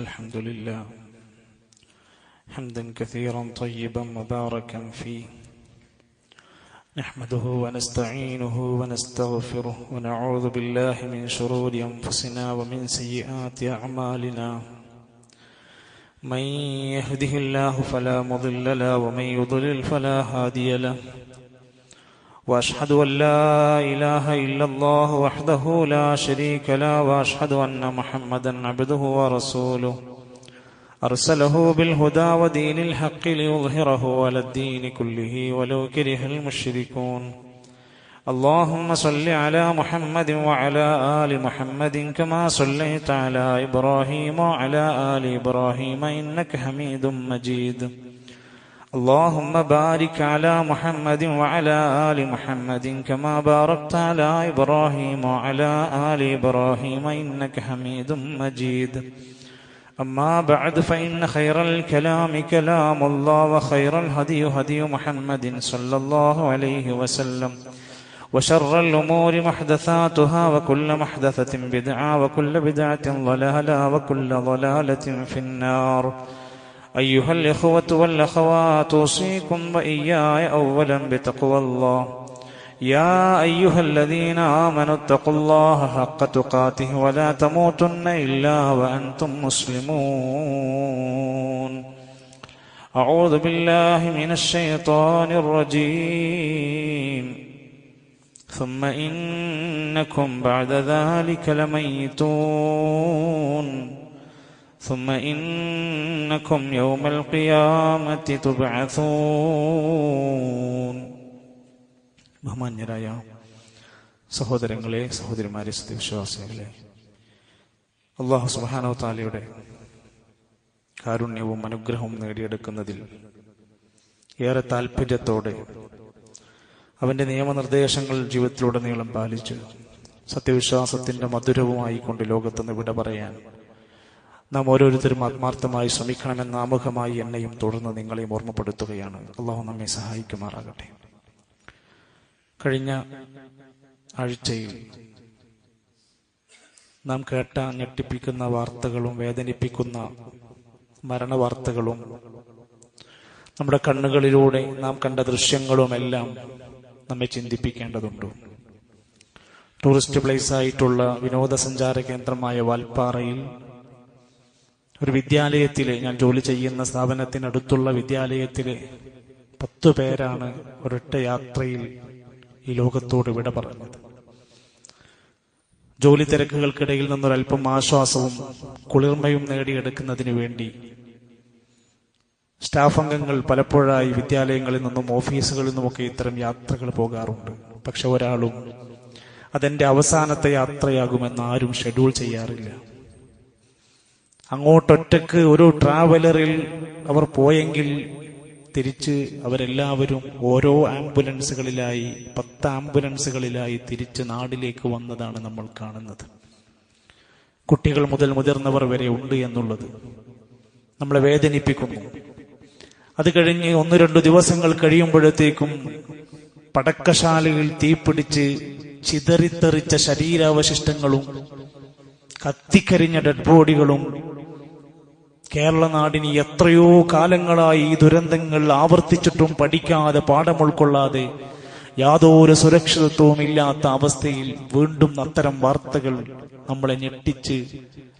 الحمد لله حمدا كثيرا طيبا مباركا فيه، نحمده ونستعينه ونستغفره ونعوذ بالله من شرور أنفسنا ومن سيئات أعمالنا. من يهده الله فلا مضل له ومن يضلل فلا هادي له، وأشهد أن لا إله إلا الله وحده لا شريك له، وأشهد أن محمدا عبده ورسوله أرسله بالهدى ودين الحق ليظهره على الدين كله ولو كره المشركون. اللهم صل على محمد وعلى آل محمد كما صليت على إبراهيم وعلى آل إبراهيم إنك حميد مجيد. اللهم بارك على محمد وعلى آل محمد كما باركت على إبراهيم وعلى آل إبراهيم إنك حميد مجيد. أما بعد، فإن خير الكلام كلام الله، وخير الهدي هدي محمد صلى الله عليه وسلم، وشر الأمور محدثاتها، وكل محدثة بدعة، وكل بدعة ضلالة، وكل ضلالة في النار. أيها الإخوة والأخوات، أوصيكم وإياي أولا بتقوى الله. يا أيها الذين آمنوا اتقوا الله حق تقاته ولا تموتن إلا وأنتم مسلمون. أعوذ بالله من الشيطان الرجيم. ثم إنكم بعد ذلك لميتون ثم إنكم يوم القيامة تبعثون. ബഹുമാന്യരായ സഹോദരങ്ങളെ, സഹോദരിമാരെ, സത്യവിശ്വാസികളെ, അല്ലാഹു സുബ്ഹാനഹു വ തആലയുടെ കാരുണ്യവും അനുഗ്രഹവും നേടിയെടുക്കുന്നതിൽ ഏറെ താല്പര്യത്തോടെ അവന്റെ നിയമനിർദ്ദേശങ്ങൾ ജീവിതത്തിലുടനീളം പാലിച്ച് സത്യവിശ്വാസത്തിന്റെ മധുരവുമായി കൊണ്ട് ലോകത്തുനിന്ന് വിട പറയാൻ നാം ഓരോരുത്തരും ആത്മാർത്ഥമായി ശ്രമിക്കണമെന്ന് ആമുഖമായി എന്നെയും തുടർന്ന് നിങ്ങളെയും ഓർമ്മപ്പെടുത്തുകയാണ്. അല്ലാഹു നമ്മെ സഹായിക്കുമാറാകട്ടെ. കഴിഞ്ഞ ആഴ്ചയിൽ നാം കേട്ട ഞെട്ടിപ്പിക്കുന്ന വാർത്തകളും വേദനിപ്പിക്കുന്ന മരണവാർത്തകളും നമ്മുടെ കണ്ണുകളിലൂടെ നാം കണ്ട ദൃശ്യങ്ങളുമെല്ലാം നമ്മെ ചിന്തിപ്പിക്കേണ്ടതുണ്ട്. ടൂറിസ്റ്റ് പ്ലേസ് ആയിട്ടുള്ള വിനോദസഞ്ചാര കേന്ദ്രമായ വാൽപ്പാറയിൽ ഒരു വിദ്യാലയത്തിലെ, ഞാൻ ജോലി ചെയ്യുന്ന സ്ഥാപനത്തിനടുത്തുള്ള വിദ്യാലയത്തിലെ 10 പേരാണ് ഒരൊറ്റ യാത്രയിൽ ഈ ലോകത്തോട് വിട പറഞ്ഞത്. ജോലി തിരക്കുകൾക്കിടയിൽ നിന്നൊരൽപ്പം ആശ്വാസവും കുളിർമയും നേടിയെടുക്കുന്നതിന് വേണ്ടി സ്റ്റാഫ് അംഗങ്ങൾ പലപ്പോഴായി വിദ്യാലയങ്ങളിൽ നിന്നും ഓഫീസുകളിൽ നിന്നുമൊക്കെ ഇത്തരം യാത്രകൾ പോകാറുണ്ട്. പക്ഷെ ഒരാളും അതെന്റെ അവസാനത്തെ യാത്രയാകുമെന്ന് ആരും ഷെഡ്യൂൾ ചെയ്യാറില്ല. അങ്ങോട്ടൊറ്റക്ക് ഒരു ട്രാവലറിൽ അവർ പോയെങ്കിൽ തിരിച്ച് അവരെല്ലാവരും ഓരോ ആംബുലൻസുകളിലായി 10 ആംബുലൻസുകളിലായി തിരിച്ച് നാടിലേക്ക് വന്നതാണ് നമ്മൾ കാണുന്നത്. കുട്ടികൾ മുതൽ മുതിർന്നവർ വരെ ഉണ്ട് എന്നുള്ളത് നമ്മളെ വേദനിപ്പിക്കുന്നു. അത് കഴിഞ്ഞ് 1-2 ദിവസങ്ങൾ കഴിയുമ്പോഴത്തേക്കും പടക്കശാലയിൽ തീപിടിച്ച് ചിതറിത്തെറിച്ച ശരീരാവശിഷ്ടങ്ങളും കത്തിക്കരിഞ്ഞ ഡെഡ് ബോഡികളും കേരള നാടിന് എത്രയോ കാലങ്ങളായി ഈ ദുരന്തങ്ങൾ ആവർത്തിച്ചിട്ടും പഠിക്കാതെ, പാഠം ഉൾക്കൊള്ളാതെ, യാതൊരു സുരക്ഷിതത്വവും ഇല്ലാത്ത അവസ്ഥയിൽ വീണ്ടും അത്തരം വാർത്തകൾ നമ്മളെ ഞെട്ടിച്ച്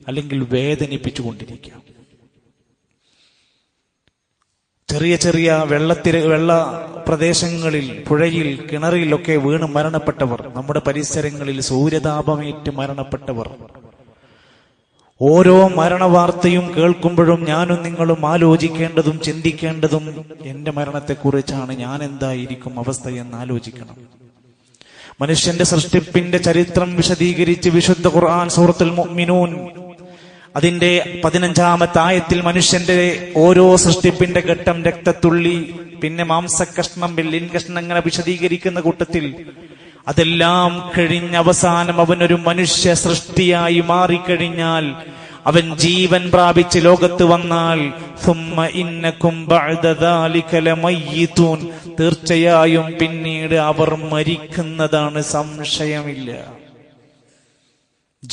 അല്ലെങ്കിൽ വേദനിപ്പിച്ചുകൊണ്ടിരിക്കുക. ചെറിയ ചെറിയ വെള്ള പ്രദേശങ്ങളിൽ, പുഴയിൽ, കിണറിലൊക്കെ വീണ് മരണപ്പെട്ടവർ, നമ്മുടെ പരിസരങ്ങളിൽ സൂര്യതാപമേറ്റ് മരണപ്പെട്ടവർ. ഓരോ മരണവാർത്തയും കേൾക്കുമ്പോഴും ഞാനും നിങ്ങളും ആലോചിക്കേണ്ടതും ചിന്തിക്കേണ്ടതും എന്റെ മരണത്തെക്കുറിച്ചാണ്. ഞാൻ എന്തായിരിക്കും അവസ്ഥ എന്ന് ആലോചിക്കണം. മനുഷ്യന്റെ സൃഷ്ടിപ്പിന്റെ ചരിത്രം വിശദീകരിച്ച് വിശുദ്ധ ഖുർആൻ സൂറത്തുൽ മുഅ്മിനൂൻ അതിന്റെ 15-ാമത്തെ ആയത്തിൽ മനുഷ്യന്റെ ഓരോ സൃഷ്ടിപ്പിന്റെ ഘട്ടം, രക്തത്തുള്ളി, പിന്നെ മാംസകഷ്ണം, വെള്ളിൻ കഷ്ണം, അങ്ങനെ വിശദീകരിക്കുന്ന കൂട്ടത്തിൽ അതെല്ലാം കഴിഞ്ഞ് അവസാനം അവനൊരു മനുഷ്യ സൃഷ്ടിയായി മാറിക്കഴിഞ്ഞാൽ, അവൻ ജീവൻ പ്രാപിച്ച് ലോകത്ത് വന്നാൽ, സുമ്മ ഇന്നകും ബഅദ ദാലിക ലമയ്യിതൂൻ, തീർച്ചയായും പിന്നീട് അവർ മരിക്കുന്നതാണ്, സംശയമില്ല.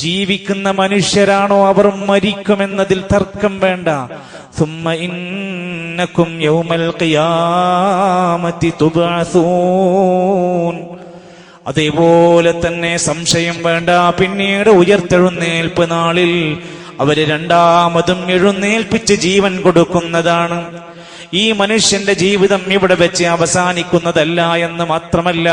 ജീവിക്കുന്ന മനുഷ്യരാണോ അവർ മരിക്കുമെന്നതിൽ തർക്കം വേണ്ട. സുമ്മ ഇന്നക്കും യൗമൽ ഖിയാമത്തി തുബ്അസൂൻ. അതേപോലെ തന്നെ സംശയം വേണ്ട, പിന്നീട് ഉയർത്തെഴുന്നേൽപ്പ് നാളിൽ അവര് രണ്ടാമതും എഴുന്നേൽപ്പിച്ച് ജീവൻ കൊടുക്കുന്നതാണ്. ഈ മനുഷ്യന്റെ ജീവിതം ഇവിടെ വെച്ച് അവസാനിക്കുന്നതല്ല എന്ന് മാത്രമല്ല,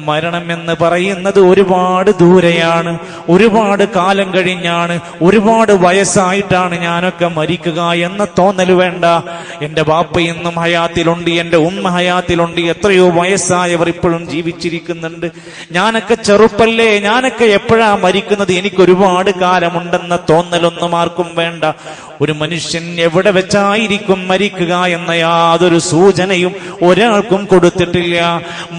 മരണം എന്ന് പറയുന്നത് ഒരുപാട് ദൂരെയാണ്, ഒരുപാട് കാലം കഴിഞ്ഞാണ്, ഒരുപാട് വയസ്സായിട്ടാണ് ഞാനൊക്കെ മരിക്കുക എന്ന തോന്നൽ വേണ്ട. എന്റെ ബാപ്പ ഇന്നും ഹയാത്തിലുണ്ട്, എന്റെ ഉമ്മ ഹയാത്തിലുണ്ട്, എത്രയോ വയസ്സായവർ ഇപ്പോഴും ജീവിച്ചിരിക്കുന്നുണ്ട്. ഞാനൊക്കെ ചെറുപ്പല്ലേ, ഞാനൊക്കെ എപ്പോഴാ മരിക്കുന്നത്, എനിക്ക് ഒരുപാട് കാലമുണ്ടെന്ന തോന്നലൊന്നും ആർക്കും വേണ്ട. ഒരു മനുഷ്യൻ എവിടെ വെച്ചായിരിക്കും മരിക്കുക എന്ന യാതൊരു സൂചനയും ഒരാൾക്കും കൊടുത്തിട്ടില്ല.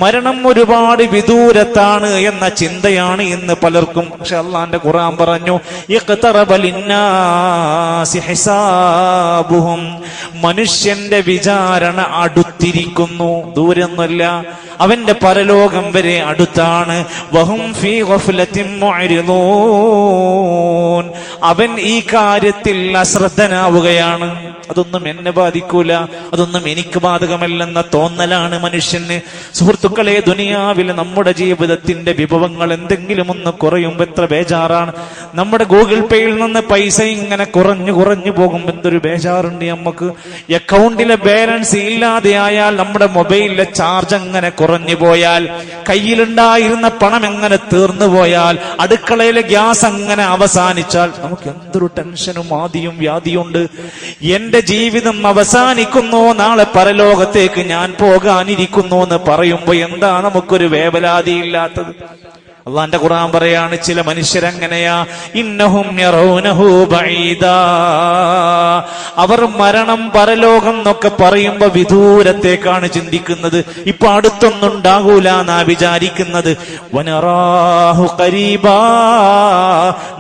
മരണം ഒരുപാട് വിദൂരത്താണ് എന്ന ചിന്തയാണ് ഇന്ന് പലർക്കും. പക്ഷെ അള്ളാന്റെ ഖുർആൻ പറഞ്ഞു, ഇഖ്തറബ ലിന്നാസി ഹിസാബുഹും, മനുഷ്യന്റെ വിചാരണ അടുത്തിരിക്കുന്നു, ദൂരൊന്നുമല്ല, അവന്റെ പരലോകം വരെ അടുത്താണ്. വഹും ഫീ ഗഫ്ലത്തിൻ മുഅ്രിദൂൻ, അവൻ ഈ കാര്യത്തിൽ അശ്രദ്ധനാവുകയാണ്. അതൊന്നും എന്നെ ബാധിക്കൂല, അതൊന്നും എനിക്ക് ബാധകമല്ലെന്ന തോന്നലാണ് മനുഷ്യന്. സുഹൃത്തുക്കളെ, ദുനിയാവിൽ നമ്മുടെ ജീവിതത്തിന്റെ വിഭവങ്ങൾ എന്തെങ്കിലും ഒന്ന് കുറയുമ്പോ എത്ര ബേജാറാണ്. നമ്മുടെ ഗൂഗിൾ പേയിൽ നിന്ന് പൈസ ഇങ്ങനെ കുറഞ്ഞു കുറഞ്ഞു പോകുമ്പോ എന്തൊരു ബേജാറുണ്ട് നമുക്ക്. അക്കൗണ്ടിലെ ബാലൻസ് ഇല്ലാതെയായാൽ, നമ്മുടെ മൊബൈലിലെ ചാർജ് അങ്ങനെ കുറഞ്ഞു പോയാൽ, കയ്യിലുണ്ടായിരുന്ന പണം എങ്ങനെ തീർന്നു പോയാൽ, അടുക്കളയിലെ ഗ്യാസ് അങ്ങനെ അവസാനിച്ചാൽ നമുക്ക് എന്തൊരു ടെൻഷനും ആദിയും വ്യാധിയുണ്ട്. എന്റെ ജീവിതം അവസാനിക്കുന്നു, നാളെ പരലോകത്തേക്ക് ഞാൻ പോകാനിരിക്കുന്നു എന്ന് പറയുമ്പോ എന്താ നമുക്കൊരു വേവലാതിയില്ലാത്തത്? അള്ളാന്റെ ഖുർആൻ പറയാണ്, ചില മനുഷ്യരങ്ങനെയാ, ഇന്നഹും യറൗനഹു ബഈദാ, അവർ മരണം പരലോകം എന്നൊക്കെ പറയുമ്പോ വിദൂരത്തേക്കാണ് ചിന്തിക്കുന്നത്, ഇപ്പൊ അടുത്തൊന്നും ഉണ്ടാകൂല എന്നാ വിചാരിക്കുന്നത്. വനറാഹു ഖരീബാ,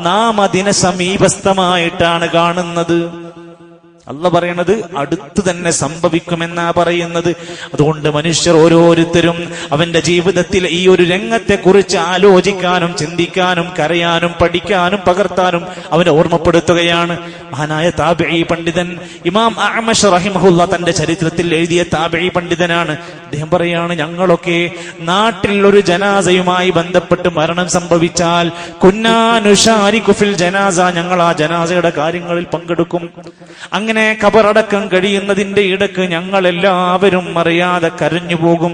നാം അതിനെ സമീപസ്ഥമായിട്ടാണ് കാണുന്നത്. അല്ല പറയണത് അടുത്ത് തന്നെ സംഭവിക്കുമെന്നാ പറയുന്നത്. അതുകൊണ്ട് മനുഷ്യർ ഓരോരുത്തരും അവന്റെ ജീവിതത്തിൽ ഈ ഒരു രംഗത്തെ കുറിച്ച് ആലോചിക്കാനും ചിന്തിക്കാനും കരയാനും പഠിക്കാനും പകർത്താനും അവനെ ഓർമ്മപ്പെടുത്തുകയാണ്. മഹാനായ താബിഈ പണ്ഡിതൻ ഇമാം അഅ്മശ് റഹിമഹുല്ലാ തന്റെ ചരിത്രത്തിൽ എഴുതിയ താബിഈ പണ്ഡിതനാണ്. അദ്ദേഹം പറയാണ്, ഞങ്ങളൊക്കെ നാട്ടിൽ ഒരു ജനാസയുമായി ബന്ധപ്പെട്ട് മരണം സംഭവിച്ചാൽ കുന്നാ നുശാരികു ഫിൽ ജനാസ, ഞങ്ങൾ ആ ജനാസയുടെ കാര്യങ്ങളിൽ പങ്കെടുക്കും. അങ്ങനെ ഖബറടക്കം കഴിയുന്നതിന്റെ ഇടക്ക് ഞങ്ങൾ എല്ലാവരും അറിയാതെ കരഞ്ഞു പോകും.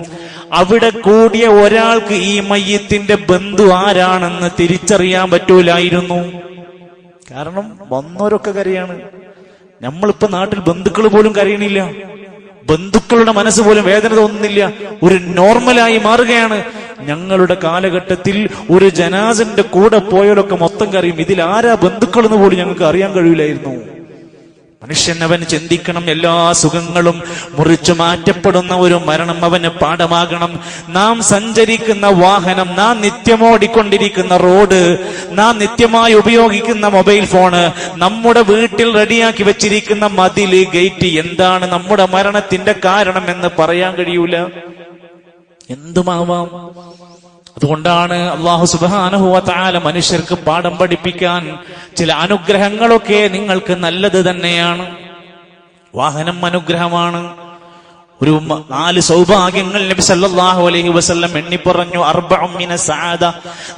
അവിടെ കൂടിയ ഒരാൾക്ക് ഈ മയ്യത്തിന്റെ ബന്ധു ആരാണെന്ന് തിരിച്ചറിയാൻ പറ്റൂലായിരുന്നു. കാരണം വന്നവരൊക്കെ കരയാണ്. നമ്മളിപ്പോ നാട്ടിൽ ബന്ധുക്കൾ പോലും കരയണില്ല, ബന്ധുക്കളുടെ മനസ്സ് പോലും വേദന തോന്നുന്നില്ല, ഒരു നോർമലായി മാറുകയാണ്. ഞങ്ങളുടെ കാലഘട്ടത്തിൽ ഒരു ജനാസന്റെ കൂടെ പോയവരൊക്കെ മൊത്തം കരയും. ഇതിൽ ആരാ ബന്ധുക്കൾ എന്ന് പോലും ഞങ്ങൾക്ക് അറിയാൻ കഴിയില്ലായിരുന്നു. മനുഷ്യൻ അവൻ ചിന്തിക്കണം, എല്ലാ സുഖങ്ങളും മുറിച്ചു മാറ്റപ്പെടുന്ന ഒരു മരണം അവന് പാഠമാകണം. നാം സഞ്ചരിക്കുന്ന വാഹനം, നാം നിത്യമോടിക്കൊണ്ടിരിക്കുന്ന റോഡ്, നാം നിത്യമായി ഉപയോഗിക്കുന്ന മൊബൈൽ ഫോണ്, നമ്മുടെ വീട്ടിൽ റെഡിയാക്കി വെച്ചിരിക്കുന്ന മതില്, ഗേറ്റ്, എന്താണ് നമ്മുടെ മരണത്തിന്റെ കാരണം എന്ന് പറയാൻ കഴിയൂല. എന്തുമാവാം. അതുകൊണ്ടാണ് അല്ലാഹു സുബ്ഹാനഹു വ തആല മനുഷ്യർക്ക് പാഠം പഠിപ്പിക്കാൻ ചില അനുഗ്രഹങ്ങളൊക്കെ നിങ്ങൾക്ക് നല്ലത് തന്നെയാണ്. വാഹനം അനുഗ്രഹമാണ്. ഒരു 4 സൗഭാഗ്യങ്ങൾ നബി സല്ലല്ലാഹു അലൈഹി വസല്ലം എണ്ണി പറഞ്ഞു. അർബഉ മിന സഅദ,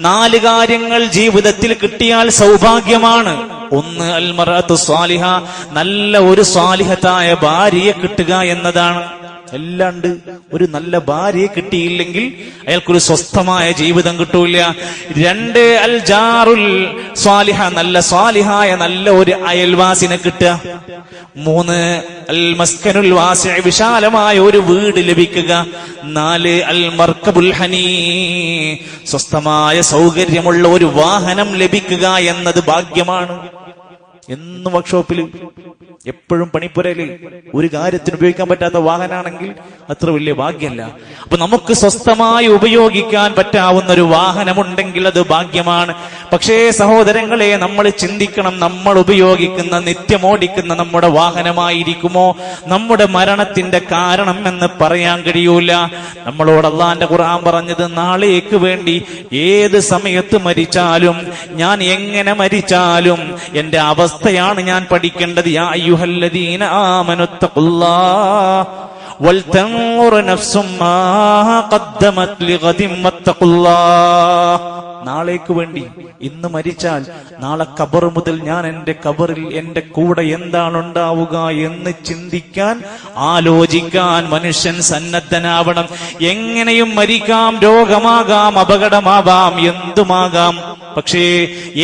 4 കാര്യങ്ങൾ ജീവിതത്തിൽ കിട്ടിയാൽ സൗഭാഗ്യമാണ്. ഒന്ന് അൽ മർഅതു സ്വാലിഹ, നല്ല ഒരു സ്വാലിഹത്തായ ഭാര്യയെ കിട്ടുക എന്നതാണ്. എല്ലാം ഉണ്ട്. ഒരു നല്ല ഭാര്യയെ കിട്ടിയില്ലെങ്കിൽ അയാൾക്കൊരു സ്വസ്ഥമായ ജീവിതം കിട്ടൂല. 2 അൽ ജാറുൽ സ്വാലിഹ, നല്ല സ്വാലിഹായ നല്ല ഒരു അയൽവാസിനെ കിട്ടുക. 3 അൽ മസ്കനുൽ വാസി, വിശാലമായ ഒരു വീട് ലഭിക്കുക. 4 അൽ മർക്കബുൽ ഹനീ, സ്വസ്ഥമായ സൗകര്യമുള്ള ഒരു വാഹനം ലഭിക്കുക എന്നത് ഭാഗ്യമാണ്. എന്നും വർക്ക്ഷോപ്പിൽ എപ്പോഴും പണിപ്പുരയിൽ ഒരു കാര്യത്തിന് ഉപയോഗിക്കാൻ പറ്റാത്ത വാഹനമാണെങ്കിൽ അത്ര വലിയ ഭാഗ്യമല്ല. അപ്പൊ നമുക്ക് സ്വസ്ഥമായി ഉപയോഗിക്കാൻ പറ്റാവുന്ന ഒരു വാഹനമുണ്ടെങ്കിൽ അത് ഭാഗ്യമാണ്. പക്ഷേ സഹോദരങ്ങളെ, നമ്മൾ ചിന്തിക്കണം, നമ്മൾ ഉപയോഗിക്കുന്ന നിത്യമോടിക്കുന്ന നമ്മുടെ വാഹനമായിരിക്കുമോ നമ്മുടെ മരണത്തിന്റെ കാരണം എന്ന് പറയാൻ കഴിയൂല. നമ്മളോട് അല്ലാഹുവിന്റെ ഖുർആൻ പറഞ്ഞത്, നാളേക്ക് വേണ്ടി ഏത് സമയത്ത് മരിച്ചാലും, ഞാൻ എങ്ങനെ മരിച്ചാലും എന്റെ അവസ്ഥയാണ് ഞാൻ പഠിക്കേണ്ടത്. യാ അയ്യുഹല്ലദീന ആമനുത്തഖുല്ലാഹ് വൽതൻദുർ നഫ്സും മാ ഖദ്ദമത് ലിഗദിൻ വത്തഖുല്ലാഹ്. നാളേക്ക് വേണ്ടി ഇന്ന് മരിച്ചാൽ നാളെ ഖബർ മുതൽ ഞാൻ എന്റെ ഖബറിൽ എന്റെ കൂടെ എന്താണ് ഉണ്ടാവുക എന്ന് ചിന്തിക്കാൻ, ആലോചിക്കാൻ മനുഷ്യൻ സന്നദ്ധനാവണം. എങ്ങനെയും മരിക്കാം, രോഗമാകാം, അപകടമാവാം, എന്തുമാകാം. പക്ഷേ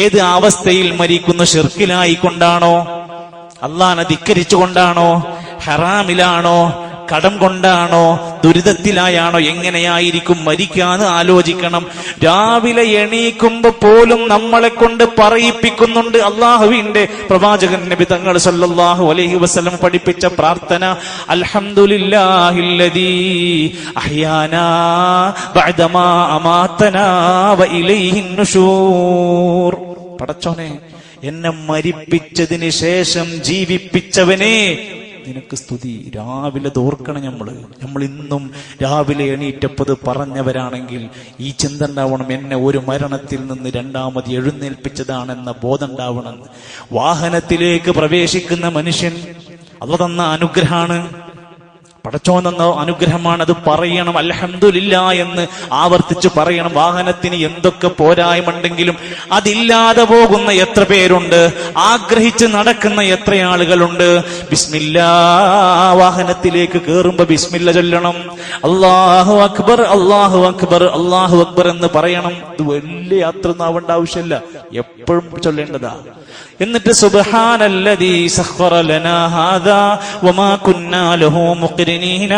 ഏത് അവസ്ഥയിൽ മരിക്കുന്നു? ശിർക്കിലായിക്കൊണ്ടാണോ, അല്ലാഹനെ ധിക്കരിച്ചുകൊണ്ടാണോ, ഹറാമിലാണോ, കടം കൊണ്ടാണോ, ദുരിതത്തിലായാണോ? എങ്ങനെയായിരിക്കും മരിക്കാന്ന് ആലോചിക്കണം. രാവിലെ എണീക്കുമ്പോ പോലും നമ്മളെ കൊണ്ട് പറയിപ്പിക്കുന്നുണ്ട്. അള്ളാഹുവിന്റെ പ്രവാചകൻ നബി തങ്ങൾ സല്ലല്ലാഹു അലൈഹി വസല്ലം പഠിപ്പിച്ച പ്രാർത്ഥന, അൽഹംദുലില്ലാഹില്ലദീ അഹ്യാനാ ബഅദമാ അമാതനാ വ ഇലൈഹിൻ നുശൂർ. പടച്ചോനെ, എന്നെ മരിപ്പിച്ചതിന് ശേഷം ജീവിപ്പിച്ചവനെ, നിനക്ക് സ്തുതി. രാവിലെ ഓർക്കണം, നമ്മൾ ഇന്നും രാവിലെ എണീറ്റപ്പത് പറഞ്ഞവരാണെങ്കിൽ ഈ ചിന്ത ഉണ്ടാവണം, എന്നെ ഒരു മരണത്തിൽ നിന്ന് രണ്ടാമത് എഴുന്നേൽപ്പിച്ചതാണെന്ന ബോധം ഉണ്ടാവണം. വാഹനത്തിലേക്ക് പ്രവേശിക്കുന്ന മനുഷ്യൻ അല്ലാഹു തന്ന അനുഗ്രഹമാണ്, പടച്ചോൻ തന്ന അനുഗ്രഹമാണ്. അത് പറയണം, അൽഹംദുലില്ലാ എന്ന് ആവർത്തിച്ച് പറയണം. വാഹനത്തിന് എന്തൊക്കെ പോരായ്മണ്ടെങ്കിലും അതില്ലാതെ പോകുന്ന എത്ര പേരുണ്ട്, ആഗ്രഹിച്ച് നടക്കുന്ന എത്ര ആളുകളുണ്ട്. ബിസ്മില്ലാ, വാഹനത്തിലേക്ക് കയറുമ്പോ ബിസ്മില്ല ചൊല്ലണം. അല്ലാഹു അക്ബർ, അല്ലാഹു അക്ബർ, അല്ലാഹു അക്ബർ എന്ന് പറയണം. ഇത് വലിയ യാത്ര ഒന്നും ആവേണ്ട ആവശ്യമില്ല, എപ്പോഴും ചൊല്ലേണ്ടതാ. എന്നിട്ട് സുബ്ഹാനല്ലദീ സഖറ ലനാ ഹാദാ വമാ കുന്നാ ലഹു മുഖ്രിനീന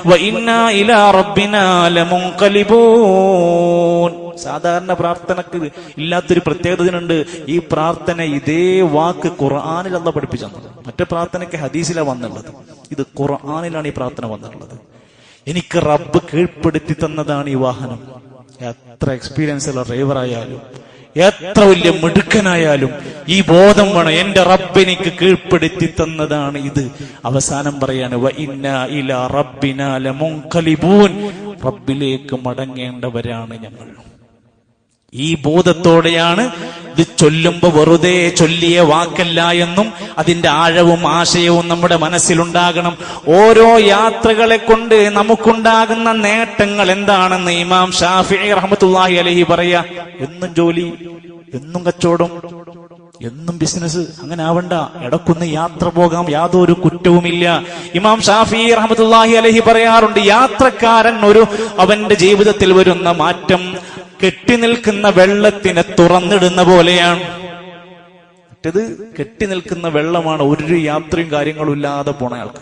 വ ഇന്നാ ഇലാ റബ്ബിനാ ലമുൻഖലിബൂൻ. സാധാരണ പ്രാർത്ഥനക്ക് ഇല്ലാത്തൊരു പ്രത്യേകതയുണ്ട്. ഈ പ്രാർത്ഥന ഇതേ വാക്ക് ഖുർആനിൽ അല്ലാഹു പഠിപ്പിച്ചു തന്നത്. മറ്റേ പ്രാർത്ഥനയ്ക്ക് ഹദീസിലാണ് വന്നുള്ളത്, ഇത് ഖുർആനിലാണ് ഈ പ്രാർത്ഥന വന്നിട്ടുള്ളത്. എനിക്ക് റബ്ബ് കീഴ്പ്പെടുത്തി തന്നതാണ് ഈ വാഹനം. എത്ര എക്സ്പീരിയൻസ് ഉള്ള ഡ്രൈവറായാലും, എത്ര വലിയ മിടുക്കനായാലും ഈ ബോധം വേണം, എന്റെ റബ്ബ് എനിക്ക് കീഴ്പ്പെടുത്തി തന്നതാണ് ഇത്. അവസാനം പറയാണ്, വ ഇന്നാ ഇലാ റബ്ബിനാ ലമുൻഖലിബൂൻ, റബ്ബിലേക്ക് മടങ്ങേണ്ടവരാണ് ഞങ്ങൾ. ഈ ബോധത്തോടെയാണ് ഇത് ചൊല്ലുമ്പോ വെറുതെ ചൊല്ലിയ വാക്കല്ല എന്നും അതിന്റെ ആഴവും ആശയവും നമ്മുടെ മനസ്സിലുണ്ടാകണം. ഓരോ യാത്രകളെ കൊണ്ട് നമുക്കുണ്ടാകുന്ന നേട്ടങ്ങൾ എന്താണെന്ന് ഇമാം ഷാഫിഈ റഹ്മത്തുള്ളാഹി അലൈഹി പറയാ. എന്നും ജോലി, എന്നും കച്ചവടം, എന്നും ബിസിനസ്, അങ്ങനെ ആവണ്ട. ഇടക്കൊന്ന് യാത്ര പോകാം, യാതൊരു കുറ്റവുമില്ല. ഇമാം ഷാഫിഈ റഹ്മത്തുള്ളാഹി അലൈഹി പറയാറുണ്ട്, യാത്രക്കാരൻ അവന്റെ ജീവിതത്തിൽ വരുന്ന മാറ്റം കെട്ടിനിൽക്കുന്ന വെള്ളത്തിനെ തുറന്നിടുന്ന പോലെയാണ്. മറ്റേത് കെട്ടിനിൽക്കുന്ന വെള്ളമാണ്, ഒരു യാത്രയും കാര്യങ്ങളും ഇല്ലാതെ പോണ ആൾക്ക്.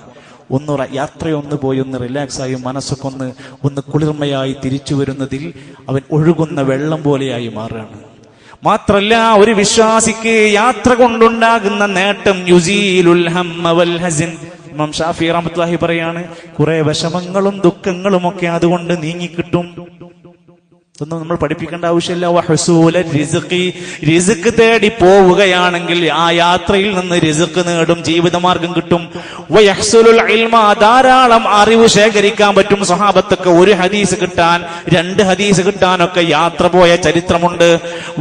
യാത്രയൊന്ന് പോയി ഒന്ന് റിലാക്സ് ആയി മനസ്സൊക്കെ ഒന്ന് കുളിർമയായി തിരിച്ചു വരുന്നതിൽ അവൻ ഒഴുകുന്ന വെള്ളം പോലെയായി മാറുകയാണ്. മാത്രല്ല, ഒരു വിശ്വാസിക്ക് യാത്ര കൊണ്ടുണ്ടാകുന്ന നേട്ടം യുസീലുൽ ഹമ്മ വൽ ഹസൻ. ഇമാം ഷാഫിഈ റഹ്മത്തുള്ളാഹി പറയാണ്, കുറെ വിഷമങ്ങളും ദുഃഖങ്ങളും ഒക്കെ അതുകൊണ്ട് നീങ്ങിക്കിട്ടും. ഇതൊന്നും നമ്മൾ പഠിപ്പിക്കേണ്ട ആവശ്യമില്ല. വഹുസൂല റിസ്ഖി, റിസ്ക് തേടി പോവുകയാണെങ്കിൽ ആ യാത്രയിൽ നിന്ന് റിസ്ക് നേടും, ജീവിതമാർഗം കിട്ടും. വയഹ്സുലുൽ ഇൽമ, ധാരാളം അറിവ് ശേഖരിക്കാൻ പറ്റും. സ്വഹാബത്തൊക്കെ ഒരു ഹദീസ് കിട്ടാൻ, 2 ഹദീസ് കിട്ടാനൊക്കെ യാത്ര പോയ ചരിത്രമുണ്ട്.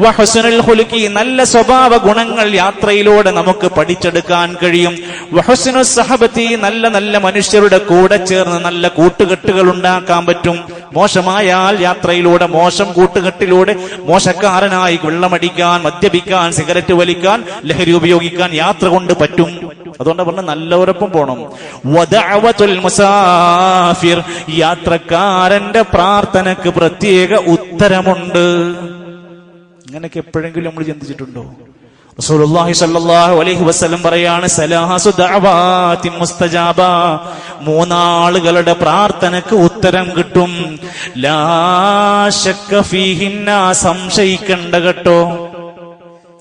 വഹുസ്നുൽ ഖുലുഖി, നല്ല സ്വഭാവ ഗുണങ്ങൾ യാത്രയിലൂടെ നമുക്ക് പഠിച്ചെടുക്കാൻ കഴിയും. വഹുസ്നുസ് സഹബത്തി, നല്ല നല്ല മനുഷ്യരുടെ കൂടെ ചേർന്ന് നല്ല കൂട്ടുകെട്ടുകൾ ഉണ്ടാക്കാൻ പറ്റും. മോശമായാൽ യാത്രയിലൂടെ, മോശം കൂട്ടുകെട്ടിലൂടെ മോശക്കാരനായി വെള്ളമടിക്കാൻ, മദ്യപിക്കാൻ, സിഗരറ്റ് വലിക്കാൻ, ലഹരി ഉപയോഗിക്കാൻ യാത്ര കൊണ്ട് പറ്റും. അതുകൊണ്ട് പറഞ്ഞ നല്ലവരൊപ്പം പോണം. വദഅവത്തുൽ മുസാഫിർ, യാത്രക്കാരന്റെ പ്രാർത്ഥനക്ക് പ്രത്യേക ഉത്തരമുണ്ട്. ഇങ്ങനെയൊക്കെ എപ്പോഴെങ്കിലും നമ്മൾ ചിന്തിച്ചിട്ടുണ്ടോ? റസൂലുള്ളാഹി സ്വല്ലല്ലാഹു അലൈഹി വസല്ലം പറയാണ്, സലാസു ദഅവാതി മുസ്തജാബ, 3 ആളുകളുടെ പ്രാർത്ഥനക്ക് ഉത്തരം കിട്ടും. ലാ ശക്ക ഫീഹിന്ന, സംശയിക്കണ്ട കേട്ടോ.